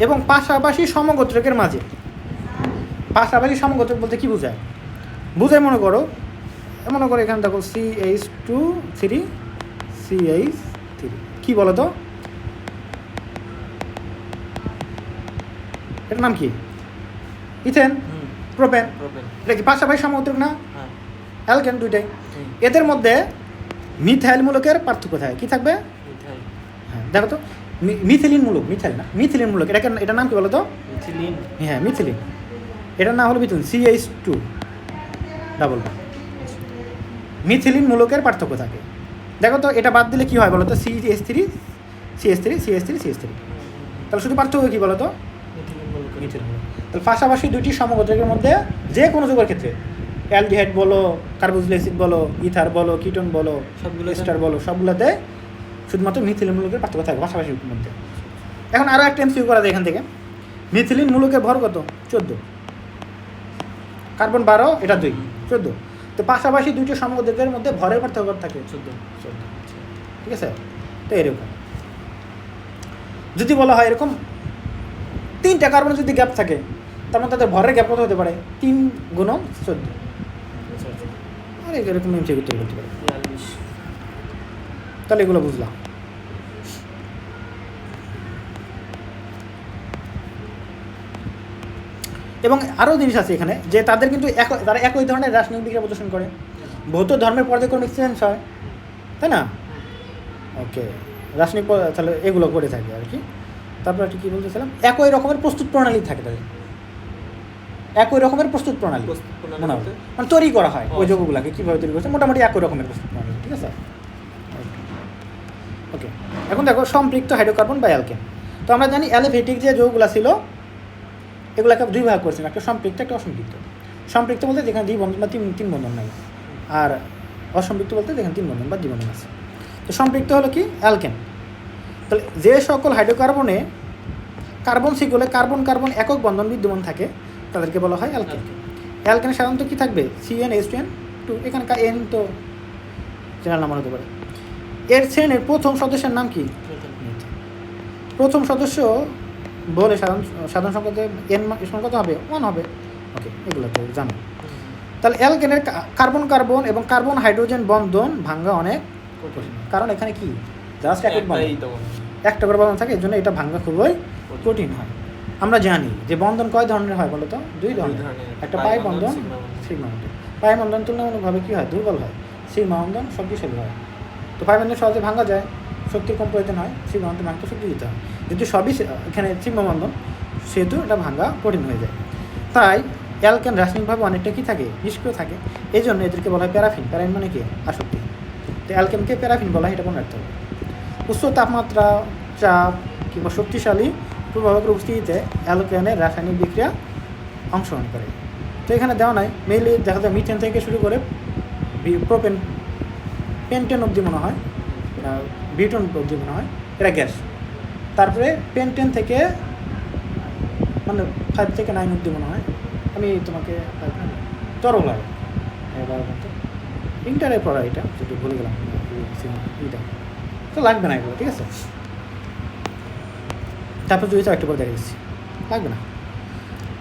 এবং পাশাপাশি সমগোত্রকের মাঝে, পাশাপাশি সমগোত্রক বলতে কি বোঝায়, বুঝায় মনে করো এখানে দেখো CH2 3 CH3, কি বলো তো এটার নাম কি, ইথেন, প্রোপেন। এটা কি পাশাপাশি সমগোত্রক না, অ্যালকেন দুইটাই। এদের মধ্যে মিথাইল মূলকের পার্থক্য থাকে, কি থাকবে, হ্যাঁ দেখো তো মিথিলিন মূলক, মিথাইল না, মিথিলিন মূলক। এটার নাম কি বলো তো, মিথিলিন। হ্যাঁ মিথিলিন, এটার নাম হলো methylene, CH2 double bond. Methylene মূলকের পার্থক্য থাকে। দেখো তো এটা বাদ দিলে কি হয় বলো তো, CH3 তাহলে শুধু পার্থক্য কি বলো তো, মিথিলিন মূলক। তাহলে পাশাপাশি দুইটি সমগোত্রকের মধ্যে যে কোনো যৌগের ক্ষেত্রে, অ্যালডিহাইড বলো, কার্বক্সিলিক অ্যাসিড বলো, ইথার বলো, কিটোন বলো, এস্টার বলো, সবগুলোতে শুধুমাত্র মিথিলিন মূলকের পার্থক্য থাকে পাশাপাশি মধ্যে। এখন আরও একটা এমসিকিউ করা যায় এখান থেকে। মিথিলিন মূলকের ভর কত, 14, কার্বন 12, এটা 2, 14। তো পাশাপাশি দুইটি সমগোত্রকের মধ্যে ভরের পার্থক্য থাকে 14। ঠিক আছে, তো এরকম যদি বলা হয় এরকম 3টা কার্বন যদি গ্যাপ থাকে, তার মানে তাদের ভরের গ্যাপ কত হতে পারে, 3 গুণন 14। আর এরকম এমসিকিউ তৈরি করতে পারে। তাহলে এগুলো বুঝলাম। এবং আরও জিনিস আছে এখানে, যে তাদের কিন্তু তারা একই ধরনের রাসায়নিক বিক্রিয়া প্রদর্শন করে, ভৌত ধর্মের পর্যায়ক্রমিক চেঞ্জ হয়, তাই না? ওকে, রাসায়নিক তাহলে এগুলো করে থাকে আর কি। তারপর একটু কী বলতেছিলাম, একই রকমের প্রস্তুত প্রণালী থাকে তাদের, একই রকমের প্রস্তুত প্রণালী মনে হবে, মানে তৈরি করা হয় ওই যৌগগুলোকে কীভাবে তৈরি করছে, মোটামুটি একই রকমের প্রস্তুত প্রণালী। ঠিক আছে, ওকে। এখন দেখো সম্পৃক্ত হাইড্রোকার্বন বা অ্যালকেন। তো আমরা জানি অ্যালোভেটিক যে যৌগগুলো ছিল এগুলোকে 2 ভাগ করেছেন, একটা সম্পৃক্ত, একটা অসম্পৃক্ত। সম্পৃক্ত বলতে যেখানে 2 বন্ধন বা তিন বন্ধন নাই, আর অসম্পৃক্ত বলতে যেখানে 3 বন্ধন বা 2 বন্ধন আছে। তো সম্পৃক্ত হলো কি, অ্যালকেন। তাহলে যে সকল হাইড্রোকার্বনে কার্বন শিকলে কার্বন কার্বন একক বন্ধন বিদ্যমান থাকে তাদেরকে বলা হয় অ্যালকেন। অ্যালকেনে সাধারণত কি থাকবে, CnH2n2, এখানে এন তো জেনারেল নাম্বার হতে পারে। এর শ্রেণীর প্রথম সদস্যের নাম কি, প্রথম সদস্য বলে সাধারণ সংখ্যাতে এন কত হবে, 1 হবে। ওকে, এগুলো তো জানো। তাহলে অ্যালকেনের কার্বন কার্বন এবং কার্বন হাইড্রোজেন বন্ধন ভাঙা অনেক কঠিন, কারণ এখানে কি জাস্ট একটা করে বন্ধন থাকে, এর জন্য এটা ভাঙা খুবই কঠিন হয়। আমরা জানি যে বন্ধন কয় ধরনের হয় বলো তো, 2 ধরনের, একটা পাই বন্ধন, সিগমা বন্ধন। পাই বন্ধন তুলনামূলকভাবে কী হয়, দুর্বল হয়, সিগমা বন্ধন শক্তিশালী হয়। তো পাই বন্ধন সহজে ভাঙা যায়, শক্তির কম প্রয়োজন হয়, সিগমা বন্ধন ভাঙতে শক্তি দিতে হয়। যেহেতু সবই এখানে সিগমা বন্ধন, সেহেতু এটা ভাঙা কঠিন হয়ে যায়। তাই অ্যালকেন রাসায়নিকভাবে অনেকটা কি থাকে, নিষ্ক্রিয় থাকে। এই জন্য এদেরকে বলা হয় প্যারাফিন। প্যারাফিন মানে কি, আসক্তি। তো অ্যালকেনকে প্যারাফিন বলা হয়, এটা মনে রাখতে হবে। উচ্চ তাপমাত্রা, চাপ কিংবা শক্তিশালী প্রভাবকের উপস্থিতিতে অ্যালকেনের রাসায়নিক বিক্রিয়া অংশগ্রহণ করে। তো এখানে দেওয়া নাই, মেইনলি দেখা যায় মিথেন থেকে শুরু করে প্রোপেন, পেন্টেন অবধি মনে হয়, বিউটেন অবধি মনে হয়, এটা গ্যাস। তারপরে পেন্টেন থেকে মানে 5 থেকে 9 অবধি মনে হয়, আমি তোমাকে তরল হয় এবার মতো ইন্টারে পড়া, এটা যদি ভুলে গেলাম এটা তো লাগবে না এগুলো। ঠিক আছে, তারপর যদি তো একটু পরে দেখে দিচ্ছি, লাগবে না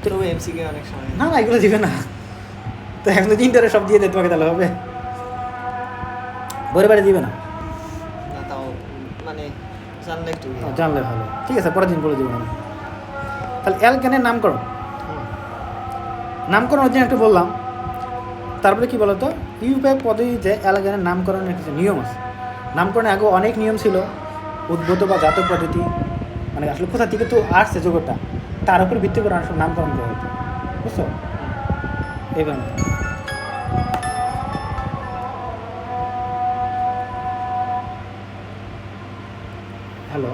তো এমসিকে অনেক সময় না, না এগুলো দিবে না। তো এখন যদি ইন্টারে সব দিয়ে দেয় তোমাকে, তাহলে হবে, বরে বাড়ি দিবে না, তাও মানে জানলে একটু জানলে ভালো। ঠিক আছে, পরের দিন বলে দিব আমি। তাহলে অ্যালকেনের নামকরণ, নামকরণের জন্য একটু বললাম। তারপরে কি বলতো, ইউপ্যাক পদ্ধতিতে অ্যালকেনের নামকরণের কিছু নিয়ম আছে। নামকরণে আগে অনেক নিয়ম ছিল, উদ্ভূত বা জাতক পদ্ধতি, মানে আসলে কোথা থেকে তো আসছে জগৎটা, তার উপর ভিত্তি করে আসলে নামকরণ করা হতো, বুঝছো? এবার হ্যালো,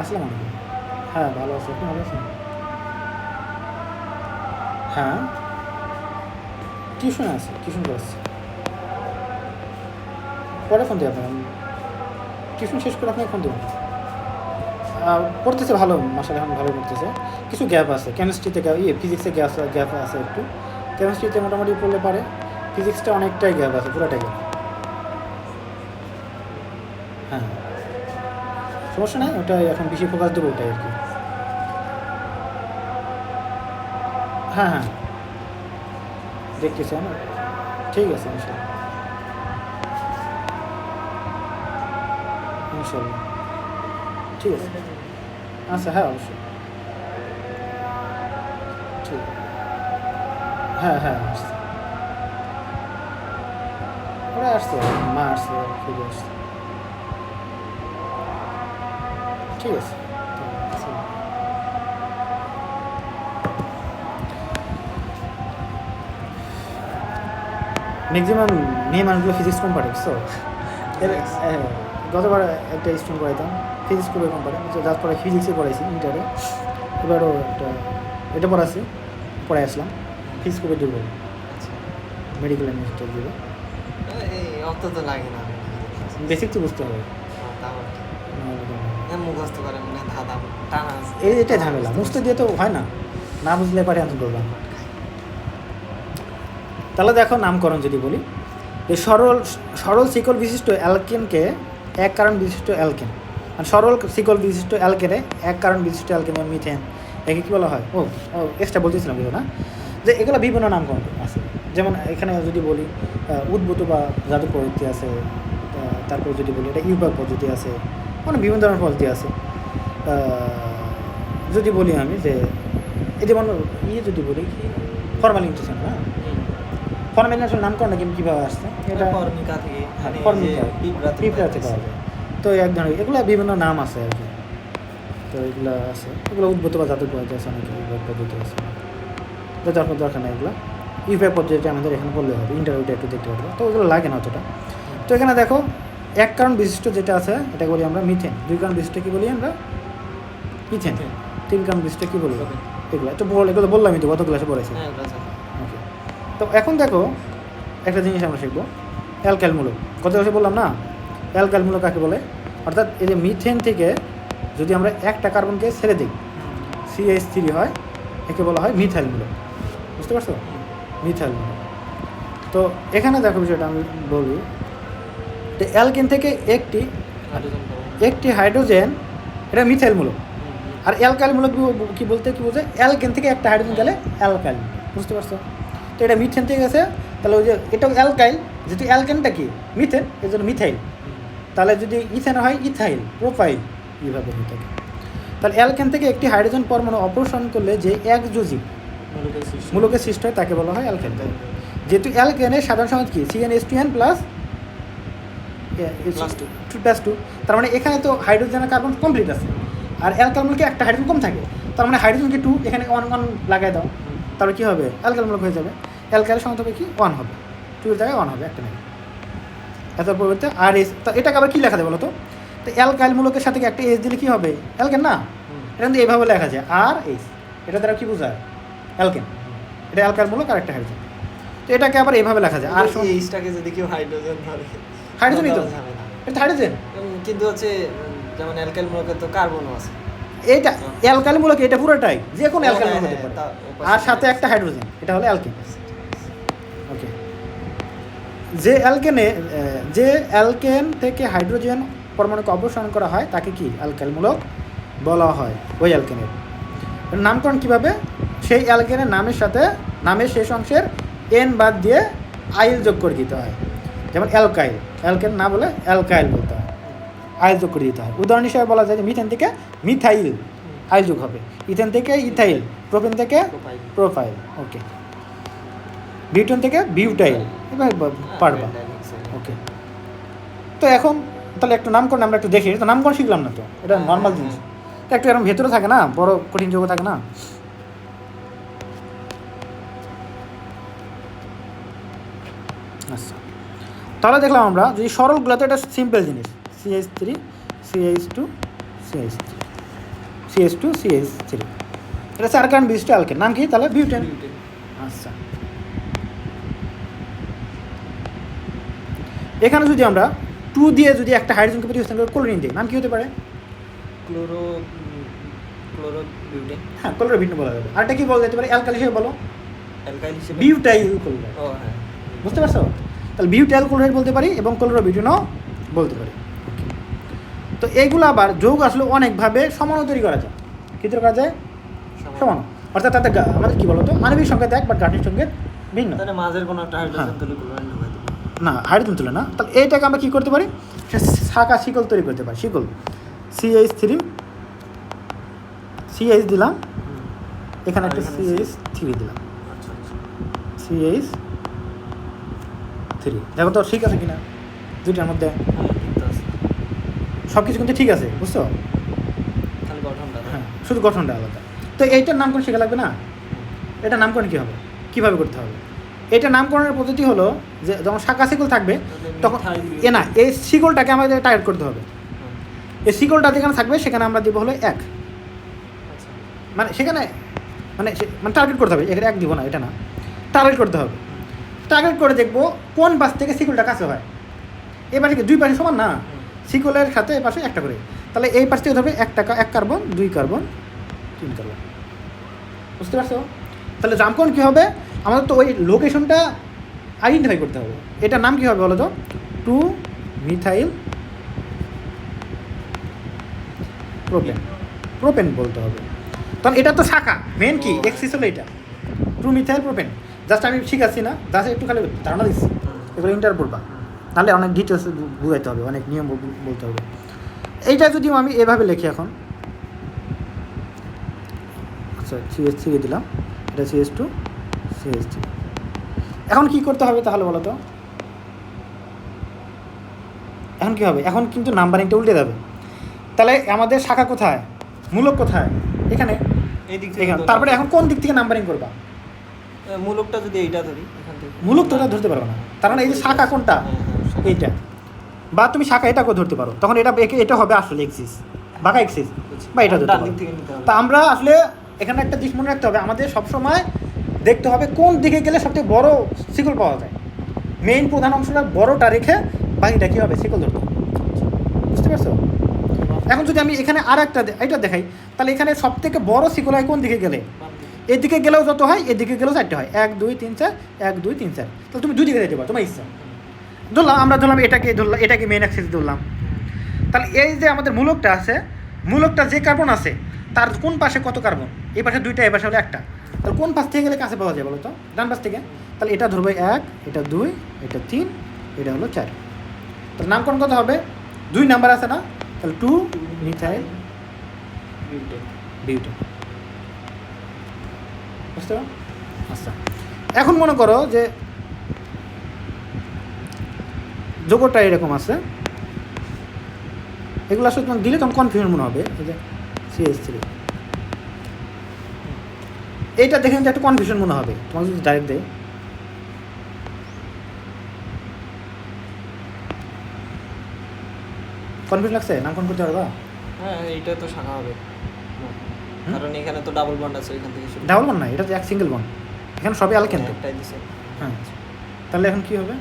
আসসালামু আলাইকুম। হ্যাঁ ভালো আছি, আপনি ভালো আছেন? হ্যাঁ টিউশনে আছে, টিউশন করাচ্ছি। পরে ফোন দিই আপনার, টিউশন শেষ করে আপনাকে ফোন দেবো। পড়তেছে ভালো, মাসাল্লাহ এখন ভালো পড়তেছে। কিছু গ্যাপ আছে কেমিস্ট্রিতে, ফিজিক্সে গ্যাপ আছে একটু। কেমিস্ট্রিতে মোটামুটি পড়লে পারে, ফিজিক্সটা অনেকটাই গ্যাপ আছে, পুরোটাই গ্যাপ। হ্যাঁ সমস্যা নাই, ওটাই এখন বেশি ফোকাস দেবো ওটাই আর কি। হ্যাঁ হ্যাঁ দেখতেছি আমি, ঠিক আছে ইনশাল্লাহ, ইনশাল্লাহ ঠিক আছে। আচ্ছা হ্যাঁ অবশ্যই, ঠিক, হ্যাঁ হ্যাঁ আসছে, ওরা আসছে, মা আসছে, ফিরে আসছে, ঠিক আছে। ম্যাক্সিমাম মেয়ে মানুষগুলো ফিজিক্স কম পারে, বুঝছো? গতবার একটা স্টুডেন্ট পড়াইতাম, ফিজিক্স খুবই কম পারে, জাস্ট পরে ফিজিক্সে পড়াইছি ইন্টারে, এবারও একটা এটা পড়াচ্ছি, পড়াই আসলাম। ফিজিক্স খুবই দুর্বল, আচ্ছা, মেডিকেল ইউনিভার্সিটি দিবে, এই অত তো লাগে না, বেসিক তো বুঝতে হবে। তারপর নাহলে তো না। মুখস্থ করে মানে ধাঁধা টানা আছে। এটাই ঝামেলা, মুখস্থ দিয়ে তো হয় না, না বুঝলে পারে আনন্দ করলাম। তাহলে দেখো নামকরণ যদি বলি, এই সরল শিকল বিশিষ্ট অ্যালকেনকে এক কারণ বিশিষ্ট অ্যালকেন, মানে সরল শিকল বিশিষ্ট অ্যালকেনে এক কারণ বিশিষ্ট অ্যালকেন মিথেন, একে কী বলা হয়? ও এক্সট্রা বলতেছিলাম কিন্তু না, যে এগুলো বিভিন্ন নামকরণ আছে। যেমন এখানে যদি বলি উদ্ভূত বা জাদু পদ্ধতি আছে, তারপর যদি বলি এটা ইউপাক পদ্ধতি আছে, মানে বিভিন্ন ধরনের পদ্ধতি আছে। যদি বলি আমি যে এই যেমন যদি বলি ফর্মাল ইন্ট্রেশন না, ফর্মাল আসলে নামকরণ কিন্তু কীভাবে আসছে, এটা ফর্মিকা থেকে, হ্যাঁ, মানে ফর্মিকা, যে পিঁপড়া থেকে পাওয়া যায়। তো এক ধরনের এগুলো বিভিন্ন নাম আছে আর কি। তো এগুলো আছে, এগুলো উদ্ভূত বা জাদু পদ্ধতি আছে, অনেক পদ্ধতি আছে, তো দরকার নেই এগুলো। ইউপিআই পদ্ধতি আমাদের এখানে বললে হবে, ইন্টারভিউটা একটু দেখতে পারবো, তো ওগুলো লাগে না অতটা। তো এখানে দেখো এক কারণ বিশিষ্ট যেটা আছে এটা বলি আমরা মিথেন, দুই কারণ বিশিষ্ট কী বলি আমরা? মিথেন। তিন কারণ বিশিষ্ট কী বলি? এগুলো একটু এগুলো বললামই তো, গত ক্লাসে পড়েছি। ওকে, তো এখন দেখো একটা জিনিস আমরা শিখবো, অ্যালকাইলমূলক। কত ক্লাসে বললাম না, অ্যালকাইলমূলক কাকে বলে? অর্থাৎ এই যে মিথেন থেকে যদি আমরা একটা কার্বনকে ছেড়ে দিই, CH3 হয়, একে বলা হয় মিথাইলমূলক। বুঝতে পারছো? মিথাইলমূলক। তো এখানে দেখো বিষয়টা আমি বলি, যে অ্যালকেন থেকে একটি হাইড্রোজেন, এটা মিথাইলমূলক। আর অ্যালকাইলমূলক কি বলতে কি বোঝায়? অ্যালকেন থেকে একটা হাইড্রোজেন গেলে অ্যালকাইল, বুঝতে পারছো? তো এটা মিথেন থেকে গেছে, তাহলে ওই যে এটাও অ্যালকাইল, যেহেতু অ্যালকেনটা কি মিথেন, এর জন্য মিথাইল। তাহলে যদি ইথেন হয় ইথাইল, প্রোপাইল, এইভাবে হয়ে থাকে। তাহলে অ্যালকেন থেকে একটি হাইড্রোজেন পরমাণু অপসারণ করলে যে একযোজী মূলকের সৃষ্টি হয় তাকে বলা হয় অ্যালকেন। যেহেতু অ্যালকেনের সাধারণ সংখ্যা কি? CnH2n +2, তার মানে এখানে তো হাইড্রোজেন আর কার্বন কমপ্লিট আছে, আর অ্যালকাইলমূলকে একটা হাইড্রোজেন কম থাকে, তার মানে হাইড্রোজেনকে 2 এখানে 1 লাগাই দাও, তাহলে কী হবে? অ্যালকাইলমূলক হয়ে যাবে। অ্যালকাইল সংখ্যা হবে কি? 1 হবে, 2 এর জায়গায় 1 হবে, একটা নেই। এত পরিবর্তে আর এস, তো এটাকে আবার কী লেখা যায় বলো তো? তো অ্যালকাইলমূলকের সাথে একটা এস দিলে কী হবে? অ্যালকেন না? এটা কিন্তু এইভাবে লেখা যায়, আর এস, এটা দ্বারা কী বোঝায়? অ্যালকেন। এটা অ্যালকাইলমূলক আর একটা হাইড্রোজেন, তো এটাকে আবার এইভাবে লেখা যায়। আর এইটাকে যদি কেউ হাইড্রোজেন ধরে, হাইড্রোজেনই তো, এটা হাইড্রোজেন। কিন্তু হচ্ছে যেমন অ্যালকাইল মূলকে তো কার্বনও আছে, এইটা অ্যালকাইলমূলক, এটা পুরোটাই যে কোনো অ্যালকাইলমূলক হতে পারে, আর সাথে একটা হাইড্রোজেন, এটা হলো অ্যালকেন। ওকে, যে অ্যালকেন থেকে হাইড্রোজেন পরমাণুকে অপসারণ করা হয় তাকে কি অ্যালকাইলমূলক বলা হয়। ওই অ্যালকেনের নামকরণ কীভাবে? সেই অ্যালকেনের নামের সাথে নামের শেষ অংশের এন বাদ দিয়ে আইল যোগ করে দিতে হয়। যেমন অ্যালকাইল, অ্যালকেন না বলে অ্যালকাইল বলতে হয়, আইল যোগ করে দিতে হয়। উদাহরণ হিসেবে বলা যায় যে মিথেন থেকে মিথাইল, আইল যোগ হবে। ইথেন থেকে ইথাইল, প্রোপেন থেকে প্রোপাইল। ওকে, বিউটেন থেকে বিউটাইল, এবার পারবা। ওকে, তো এখন তাহলে একটু নামকরণ আমরা একটু দেখি, তো নামকরণ শিখলাম না তো, এটা নর্মাল জিনিস, তো একটু এরকম ভেতরে থাকে না, বড় কঠিন যৌগ থাকে না। আচ্ছা, তাহলে দেখলাম আমরা যদি সরলগুলোতে এটা সিম্পল জিনিস, CH3 CH2 CH3 CH2 CH3, এটা সার্কান বিশিষ্ট অ্যালকেন, নাম কি তাহলে? বিউটেন। আচ্ছা, এখানে যদি আমরা 2 দিয়ে যদি একটা হাইড্রোজেনকে প্রতিস্থাপন করে ক্লোরিন দিই, নাম কি হতে পারে? ক্লোরোবিউটেন। হ্যাঁ, ক্লোরোবিউটেন বলা যাবে। আরেকটা কি বলা যেতে পারে অ্যালকাইল হিসেবে? বলো। অ্যালকাইল হিসেবে বিউটাইল ক্লোরাইড। ও হ্যাঁ, বুঝতে পারছো? তাহলে বিউটাইল ক্লোরাইড বলতে পারি এবং ক্লোরোবিউটেনও বলতে পারি। তো এইগুলো আবার যৌগ আসলে অনেকভাবে সমানও তৈরি করা যায়। কী তৈরি করা যায়? সমান, অর্থাৎ তাতে আমাদের কী বলতো, আণবিক সংকেত এক বাট গাঠনিক সংকেত ভিন্ন। তাহলে মাঝের কোনো একটা হাইড্রোজেন তুলে ক্লোরিন ঢুকাই দিই। না, হাইড্রোজেন তুলে না, তাহলে এইটাকে আমরা কী করতে পারি? শাখা শিকল তৈরি করতে পারি। শিকল CH3 CH দিলাম, এখানে একটা CH3 দিলাম, আচ্ছা আচ্ছা, CH3। দেখো তো ঠিক আছে কিনা দুইটার মধ্যে? হ্যাঁ ঠিক তো আছে, সব কিছু কিন্তু ঠিক আছে, বুঝছো? খালি গঠনটা। হ্যাঁ, শুধু গঠনটা আলাদা। তো এইটার নামকরণ শেখা লাগবে না? এটার নামকরণ কী হবে, কীভাবে করতে হবে? এটা নামকরণের পদ্ধতি হলো যে যখন শাখা শিকল থাকবে তখন না, এই শিকলটাকে আমাদের টার্গেট করতে হবে। এই শিকলটা যেখানে থাকবে সেখানে আমরা দিব হলো 1, মানে সেখানে মানে টার্গেট করতে হবে। এখানে 1 দিব না, এটা না, টার্গেট করতে হবে। টার্গেট করে দেখবো কোন পাশ থেকে শিকলটা কাছে হয়। এই পাশে দুই পাশে সমান না, শিকলের সাথে এই পাশে একটা করে, তাহলে এই পাশ থেকে ধরবে 1 কার্বন 2 কার্বন 3 কার্বন। বুঝতে পারছো? তাহলে নামকরণ কী হবে? আমাদের তো ওই লোকেশনটা আইডেন্টিফাই করতে হবে। এটার নাম কী হবে বলো তো? 2 মিথাইল প্রোপেন, প্রোপেন বলতে হবে। তখন এটা তো শাখা, মেন কি এক্সিস হলো এটা 2 মিথাইল প্রোপেন। জাস্ট আমি শিখাচ্ছি না, জাস্ট একটু খালি ধারণা দিচ্ছি, এগুলো ইন্টার পড়বা, তাহলে অনেক ডিটেলস বুঝাইতে হবে, অনেক নিয়ম বলতে হবে। এইটা যদি আমি এভাবে লিখি এখন, আচ্ছা CH3 দিলাম, এটা CH2 CH3। এখন কি করতে হবে তাহলে বলো তো? এখন কি হবে? এখন কিন্তু নাম্বারিংটা উল্টে যাবে। তাহলে আমাদের শাখা কোথায়, মূলক কোথায়? এখানে, এই দিক থেকে। এখানে। তারপরে এখন কোন দিক থেকে নাম্বারিং করবা? মূলকটা যদি এইটা ধরি, এখান থেকে মূলক তো এটা ধরতে পারবে না, তার মানে এই যে শাখা কোনটা, এইটা। বা তুমি শাখা এটাকেও ধরতে পারো, তখন এটা হবে আসলে এক্সিস, বাঁকা এক্সিস, বা এটা ধরতে পারো। তা আমরা আসলে এখানে একটা দিক মনে রাখতে হবে, আমাদের সবসময় দেখতে হবে কোন দিকে গেলে সবচেয়ে বড় শিকল পাওয়া যায়। মেইন প্রধান অংশটা বড়টা রেখে বাকিটা কী হবে, শিকল ধরতে হবে। বুঝতে পারছো? এখন যদি আমি এখানে আর একটা এটা দেখাই, তাহলে এখানে সব থেকে বড় শিকল হয় কোন দিকে গেলে? এদিকে গেলেও যত হয়, এদিকে গেলেও 4টে হয়, 1 2 3 4, 1 2 3 4। তাহলে তুমি 2 দিকে যেতে পারো, তোমার ইচ্ছা। আমরা ধরলাম এটাকে মেইন অ্যাক্সিস ধরলাম। তাহলে এই যে আমাদের মূলকটা আছে, মূলকটা যে কার্বন আছে তার কোন পাশে কত কার্বন? এই পাশে 2টা, এই পাশে হলো 1টা। তাহলে কোন পাশ থেকে গেলে কাছে পাওয়া যায় বলো তো? ডান পাশ থেকে। তাহলে এটা ধরবো 1, এটা 2, এটা 3, এটা হলো 4। তাহলে নামকরণ কত হবে? 2 নাম্বার আছে না, তাহলে 2 মিথাইল বিউটেন। বুঝতে পারো? আচ্ছা, এখন মনে করো যে যোগটা এরকম আছে, এগুলো আসলে তোমার দিলে তখন কনফিউশন মনে হবে। এই যে CH3, এইটা দেখে কিন্তু একটা কনফিউশন মনে হবে তোমার যদি ডাইরেক্ট দেয়। কনফিউশন লাগছে? নামকরণ করতে পারবা? হ্যাঁ, এইটা তো শাখা হবে, কারণ এখানে তো ডাবল বন্ড আছে, এখান থেকে শুরু। ডাবল বন্ড না, এটা তো এক সিঙ্গেল বন্ড, এখানে সবই অ্যালকেন তো। একটাই দিছে। হ্যাঁ, তাহলে এখন কি হবে?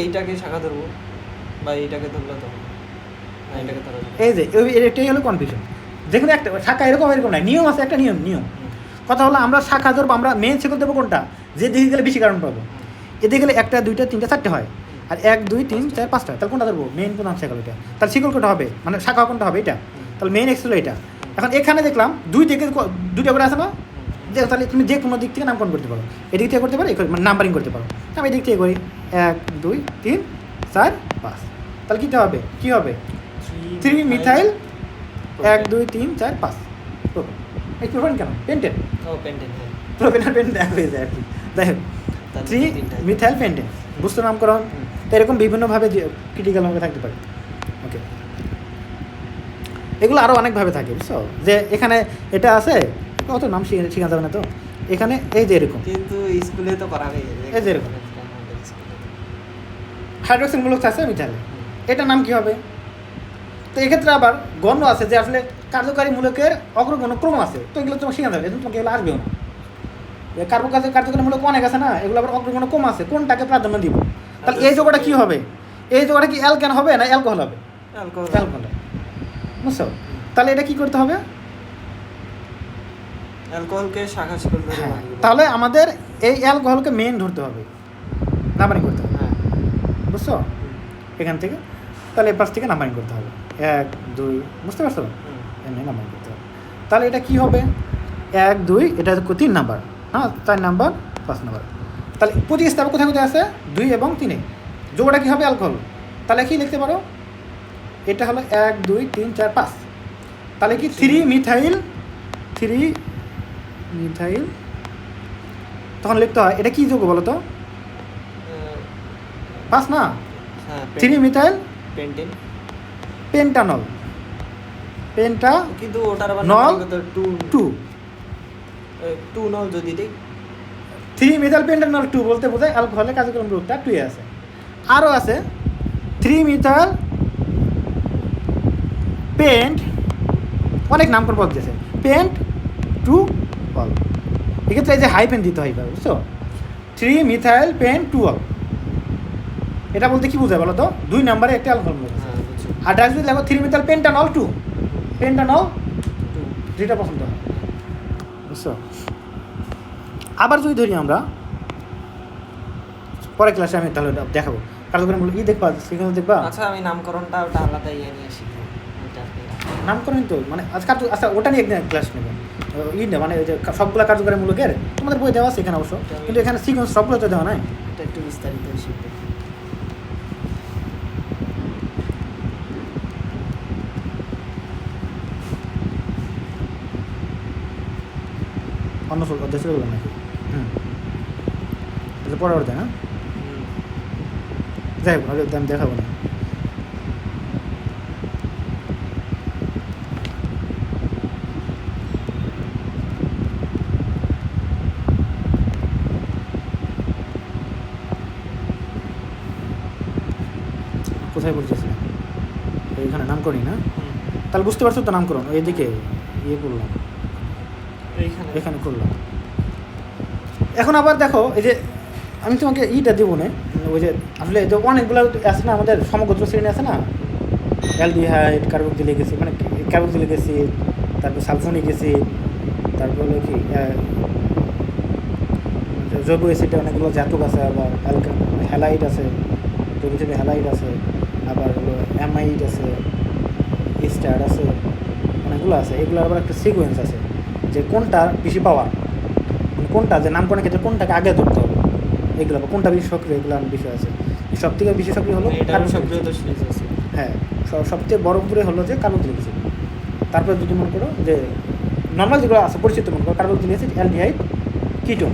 এইটাকে শাখা ধরবো, বা এইটাকে ধরলে তো না, এটাকে ধরা যাবে। এই যে এটাই হলো কনফিউশন। দেখুন একটা শাখা এরকম নাই, নিয়ম আছে, একটা নিয়ম। কথা হলো আমরা শাখা ধরবো, আমরা মেন শিকল দেবো কোনটা, যে দিকে গেলে বেশি কারণ পাবো। এদিকে গেলে 1টা 2টা 3টা 4টে হয়, আর 1 2 3 4 5টা। তাহলে কোনটা ধরবো? মেন প্রধান শিকল এটা। তাহলে শিকল কোনটা হবে, মানে শাখা কোনটা হবে? এটা। তাহলে মেন এক্স হলো এটা। এখন এখানে দেখলাম 2 দিকে 2টা করে আছে না, যে তাহলে তুমি যে কোনো দিক থেকে নামকরণ করতে পারো, এদিক থেকে করতে পারো, মানে নাম্বারিং করতে পারো। আমি এদিক থেকে করি 1 2 3 4 5। তাহলে কী হবে? 3 মিথাইল 1 2 3 4 5 প্রোপেন। এই প্রোপেন কেন? পেন্টেন। ও পেন্টেন, হ্যাঁ, প্রোপেন আর পেন্টেন এক হয়ে যায় আর কি। দেখো 3 মিথাইল পেন্টেন, বুঝতে নামকরণ। তো এরকম বিভিন্নভাবে ক্রিটিক্যালভাবে থাকতে পারে। ওকে। ওকে, এগুলো আরও অনেকভাবে থাকে বুঝছো, যে এখানে এটা আছে, অত নাম শিখা যাবে না তো, এখানে এই যে এরকম, কিন্তু স্কুলে তো করাবে এই যে এরকম হাইড্রোক্সিল মূলক আছে মিথাইলে, এটার নাম কি হবে? তো এক্ষেত্রে আবার গণ্য আছে যে আসলে কার্যকারী মূলকের অগ্রগণ্য ক্রম আছে, তো এগুলো তোমাকে শেখাতে হবে, তোমাকে এগুলো আসবেও না। কার্যকারী মূলক অনেক আছে না, এগুলো আবার অগ্রগণ্য কম আছে, কোনটাকে প্রাধান্য দিব? তাহলে এই যোগটা কি হবে? এই যোগটা কি অ্যালকেন হবে না অ্যালকোহল হবে? অ্যালকোহল। বুঝছো? তাহলে এটা কি করতে হবে? অ্যালকোহলকে শাখা শিকল ধরে হ্যাঁ, ভাঙবে। তাহলে আমাদের এই অ্যালকোহলকে মেন ধরতে হবে, নাম্বারিং করতে হবে। হ্যাঁ। বুঝছো? এখান থেকে তাহলে এই পাশ থেকে নাম্বারিং করতে হবে, 1 2, বুঝতে পারছো? এমনি নাম্বারিং করতে হবে। তাহলে এটা কি হবে? 1 2, এটা 3 নাম্বার, হ্যাঁ 4 নাম্বার 5 নাম্বার। তাহলে প্রতিস্থাপক কোথায় কোথায় আছে? 2 এবং 3-এ। যোগটা কি হবে? অ্যালকোহল। তাহলে কি লিখতে পারো? এটা হলো 1 2 3 4 5। তাহলে কি 3 মিথাইল তখন লিখতে হয়, এটা কি যোগ বলো তো? 5 না, হ্যাঁ 3 মিথাইল পেন্টেন। পেন্টানল, কিন্তু ওটার আবার নল নাম্বার কত? 2 2 নল যদি দেই 3 মিথাইল পেন্টানল 2 বলতে বোঝায় অ্যালকোহলের কার্যক্রম রূপটা 2 এ আছে। আরও আছে 3 মিথাইল পেন্ট, অনেক নামকরণ পদ্ধতি আছে, পেন্ট 2 অল। এক্ষেত্রে এই যে হাইপেন দিতে হয়, বুঝছো? 3 মিথাইল পেন্ট 2 অল, এটা বলতে কি বোঝায় বলো তো? 2 নম্বরে একটা অ্যালকোহল মূলক আছে। হ্যাঁ বুঝছো। আর ডাইরেক্ট যদি লেখো 3 মিথাইল পেন্টানল 2, পেন্টানল 2টা পছন্দ হয়, বুঝছো? আবার যদি ধরি আমরা, পরে ক্লাসে আমি তাহলে দেখাবো কার্যক্রম মূলক দেখবা, সেখানে দেখবা আচ্ছা আমি নামকরণটা ওটা আলাদা নিয়ে শিখবো। নামকরণ তো মানে আচ্ছা ওটা নিয়ে একদিন ক্লাস নেবে, না মানে ওই যে সবগুলা কার্যকরী মূলকের তোমাদের বই দেওয়া আছে এখানে অবশ্য, কিন্তু এখানে সিকোয়েন্স সবগুলো তো দেওয়া নাই। এটা একটু বিস্তারিত শিখবো। অন্য অধ্যায় ছিল নাকি? এটা পরে অর্ধে না, যাই হোক আমি দেখাবো না। কোথায় বলতেছিলাম? এইখানে নামকরণ না, তাহলে বুঝতে পারছো তো নামকরণ, এইদিকে ইয়ে করলাম, এখানে করলাম। এখন আবার দেখো এই যে আমি তোমাকে ইটা দেবো না, ওই যে আসলে যে অনেকগুলো আছে না আমাদের সমগোত্র শ্রেণী আছে না, অ্যালডিহাইড, কার্বক্সিলিক অ্যাসিড, মানে কার্বক্সিলিক অ্যাসিড, তারপর সালফোনিক অ্যাসিড, তারপর হলো কি জৈব অ্যাসিডে অনেকগুলো জাতক আছে, আবার হ্যালাইড আছে, জৈব অ্যাসিডে হ্যালাইড আছে, আবার হলো অ্যামাইড আছে, স্টার আছে, অনেকগুলো আছে। এগুলো আবার একটা সিকোয়েন্স আছে যে কোনটা বেশি পাওয়ার, মানে কোনটা যে নামকরণের ক্ষেত্রে কোনটাকে আগে ধরতে হবে, এগুলো বা কোনটা বেশি সক্রিয়, এগুলো বেশি আছে। সব থেকে বেশি সক্রিয় হলো হ্যাঁ, সবচেয়ে বড় করে হলো যে কার্বক্সিলিক অ্যাসিড। তারপরে যদি মনে করো যে নর্মাল যেগুলো আছে পরিচিত মনে করো কার্বক্সিলিক অ্যাসিড, অ্যালডিহাইড, কিটোন,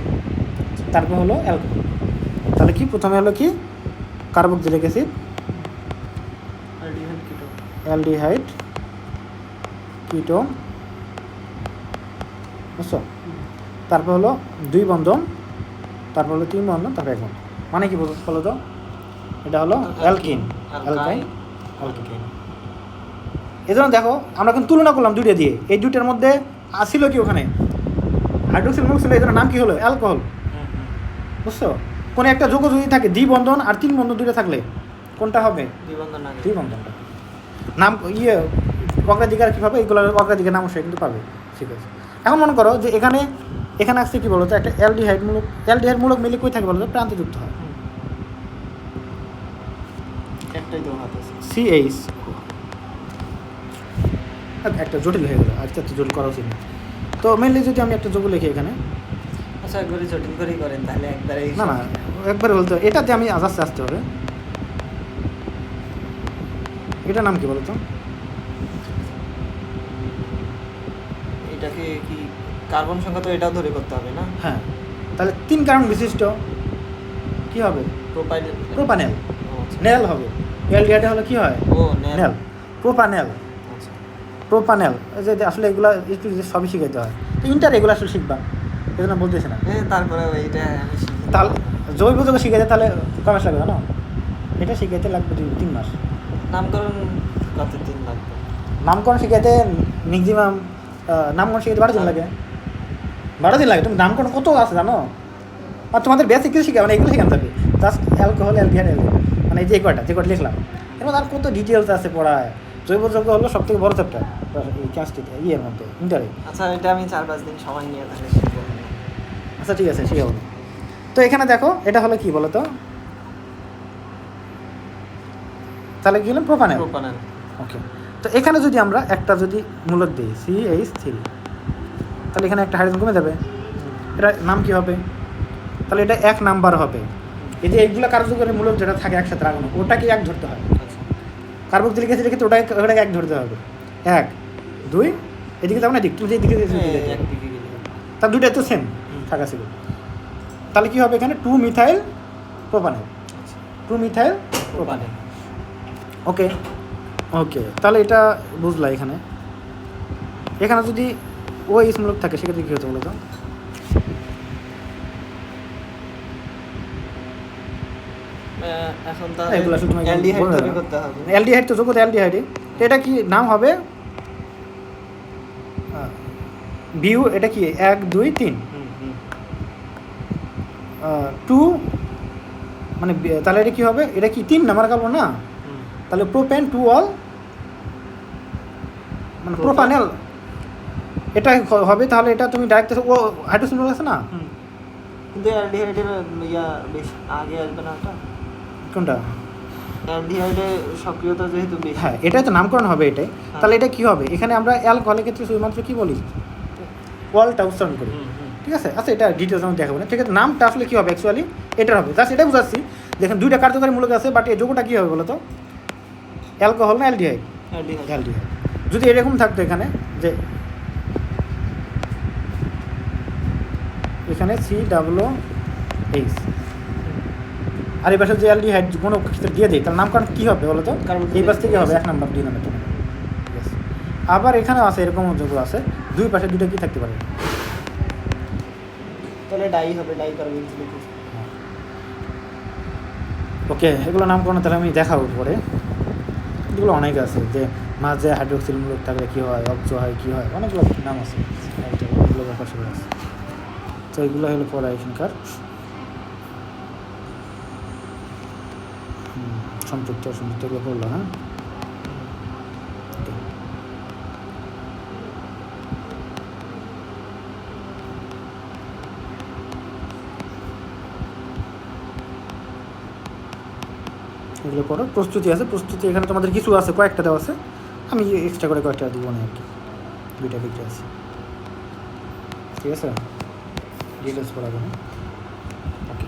তারপর হলো অ্যালকোহল। তাহলে কি প্রথমে হলো কি কার্বক্সিলিক অ্যাসিড, অ্যালডিহাইড, কিটোন, বুঝছো? তারপর হলো 2 বন্ধন, তারপর হলো 3 বন্ধন, তারপর 1 বন্ধন। মানে কি বলো তো? এটা হলো অ্যালকিন, অ্যালকাইন। এই জন্য দেখো আমরা কিন্তু তুলনা করলাম দুইটা দিয়ে, এই দুইটার মধ্যে আসিল কি ওখানে হাইড্রোক্সিল মূলক ছিল, এই জন্য নাম কি হলো? অ্যালকোহল। বুঝছো? কোনো একটা যৌগ যদি থাকে দ্বিবন্ধন আর 3 বন্ধন দুইটা থাকলে কোনটা হবে? দ্বিবন্ধনটা। নাম অগ্রাধিকার কীভাবে, এগুলো অগ্রাধিকার নাম অবশ্যই কিন্তু পাবে, ঠিক আছে। এখন মনে করো যে এখানে আসছে কি বলো তো, একটা অ্যালডিহাইড মূলক মিলে কই থাকে বলো তো? প্রান্তে যুক্ত হয়, CH। একটা জটিল হয়ে গেল, আজকে তো জটিল করা উচিত না। তো মেনলি যদি আমি একটা যোগ লিখি এখানে, আচ্ছা একবারে জটিল করেই করেন তাহলে একবারে না একবারে বলতে এটাতে আমি আস্তে আসতে হবে। এটার নাম কি বলো তো? এটাকে কি কার্বন সংখ্যা তো এটাও ধরে করতে হবে না? হ্যাঁ, তাহলে 3 কার্বন বিশিষ্ট কি হবে? প্রোপানেল, নেল হবে। অ্যালডিহাইড হলো কি হয়? ও নেল। প্রোপানেল। আচ্ছা প্রোপানেল যে আসলে এগুলো একটু সবই শিখাইতে হয়, তো ইন্টার এগুলো আসলে শিখবা, এই জন্য বলতেছি না। হ্যাঁ, তারপরে এইটা আমি শিখি। তাহলে জৈব যৌগ শিখাইতে তাহলে কয় মাস লাগবে জানো? এটা শিখাইতে লাগবে 3 মাস। নামকরণ কত দিন লাগবে? নামকরণ শিখাইতে ম্যাক্সিমাম নামকরণ শিখাইতে 12 দিন লাগে। 12 দিন লাগে। তুমি নামকরণ কত আছে জানো? আর তোমাদের বেসিক কিছু শিখা মানে এগুলো শিখান যাবে, জাস্ট অ্যালকোহল, অ্যালডিহাইড, মানে এই যে কয়টা লিখলাম, এর মধ্যে আর কত ডিটেলস আছে পড়ায়। জৈব যৌগ হলো সব থেকে বড় চ্যাপ্টার এই কেমিস্ট্রিতে, ইয়ের মধ্যে, ইন্টারে। আচ্ছা, এটা আমি 4-5 দিন সময় নিয়ে তাহলে শিখবো। আচ্ছা ঠিক আছে, শিখাবো। তো এখানে দেখো এটা হলো কি বলো তো, তাহলে কি হলো? প্রোপানেল। প্রোপানেল। ওকে, তো এখানে যদি আমরা একটা যদি মূলক দিই CH3, তাহলে এখানে একটা হাইড্রোজেন কমে যাবে। এটা নাম কি হবে? তাহলে এটা 1 নাম্বার হবে। এই যে এইগুলো কার্যকরী মূলক যেটা থাকে একসাথে লাগানো, ওটাকে 1 ধরতে হয়। আচ্ছা কার্বক্সিলিক অ্যাসিডের ক্ষেত্রে ওটাকে 1 ধরতে হবে। 1 2, এদিকে যাবো না, এদিক তুমি যেদিকে একদিকে গেলে। তার দুটাই তো সেম থাকা ছিল। তাহলে কি হবে এখানে? 2 মিথাইল প্রোপানেল। আচ্ছা 2 মিথাইল প্রোপানেল। ওকে ওকে, তাহলে এটা বুঝলা। এখানে যদি OH মূলক থাকে সেক্ষেত্রে কী হতে বলো তো? এখন এগুলো আসলে তোমাকে অ্যালডিহাইড বলে তৈরি দিলাম। করতে হবে। অ্যালডিহাইড তো যোগ্য অ্যালডিহাইডে, তো এটা কি নাম হবে? বিউ, এটা কি 1 2 3 2, মানে তাহলে এটা কি হবে? এটা কি 3 নাম্বার কার্বন না? তাহলে প্রোপেন 2 অল, মানে প্রোপানেল এটা হবে। তাহলে এটা তুমি ডাইরেক্ট ও হাইড্রোজেন মূলক আছে না? কিন্তু অ্যালডিহাইডের ইয়া বেশি আগে আসবে না ওটা? কোনটা? অ্যালডিহাইডে সক্রিয়তা যেহেতু বেশি। হ্যাঁ, এটাই তো নামকরণ হবে এটাই। তাহলে এটা কি হবে? এখানে আমরা অ্যালকোহলের ক্ষেত্রে শুধুমাত্র কি বলি? ওয়ালটা উচ্চারণ করি, ঠিক আছে? আচ্ছা, এটা ডিটেলস আমি দেখাবো না, ঠিক আছে? নামটা আসলে কী হবে অ্যাকচুয়ালি এটার হবে, জাস্ট এটাই বুঝাচ্ছি। দেখেন 2টা কার্যকরী মূলক আছে, বাট এই যোগটা কী হবে বলো তো? অ্যালকোহল না অ্যালডিহাইড? অ্যালডিহাইড। যদি এরকম থাকতো এখানে যে এখানে COOH, আর এই পাশে যে অ্যালডিহাইড কোনো ক্ষেত্রে দিয়ে দিই, তার নামকরণ কী হবে বলো তো? এই পাশ থেকে হবে 1 নাম্বার 2 নাম্বার 3 নাম্বার। আবার এখানেও আছে এরকম যোগ আছে, 2 পাশে 2টা কি থাকতে পারে? তাহলে ডাই হবে, ডাই কার্বক্সিলিক। ওকে, এগুলো নামকরণ তাহলে আমি দেখাবো পরে। এগুলো অনেক আছে, যে মাঝে হাইড্রোক্সিল মূলক থাকলে কী হয়, অক্স হয়, কী হয়, অনেকগুলো নাম আছে, এগুলো ব্যাপার সবাই আছে। তো এগুলো হলো পরে এখানকার সম্পৃক্ত এগুলো বললো। হ্যাঁ, এগুলো পড়ো। প্রস্তুতি আছে, প্রস্তুতি এখানে তোমাদের কিছু আছে, কয়েকটা দেওয়া আছে, আমি এক্সট্রা করে কয়েকটা দিব না আর কি, 2টা দিকটা আছে, ঠিক আছে? ডিটেলস পড়াবো না। ওকে।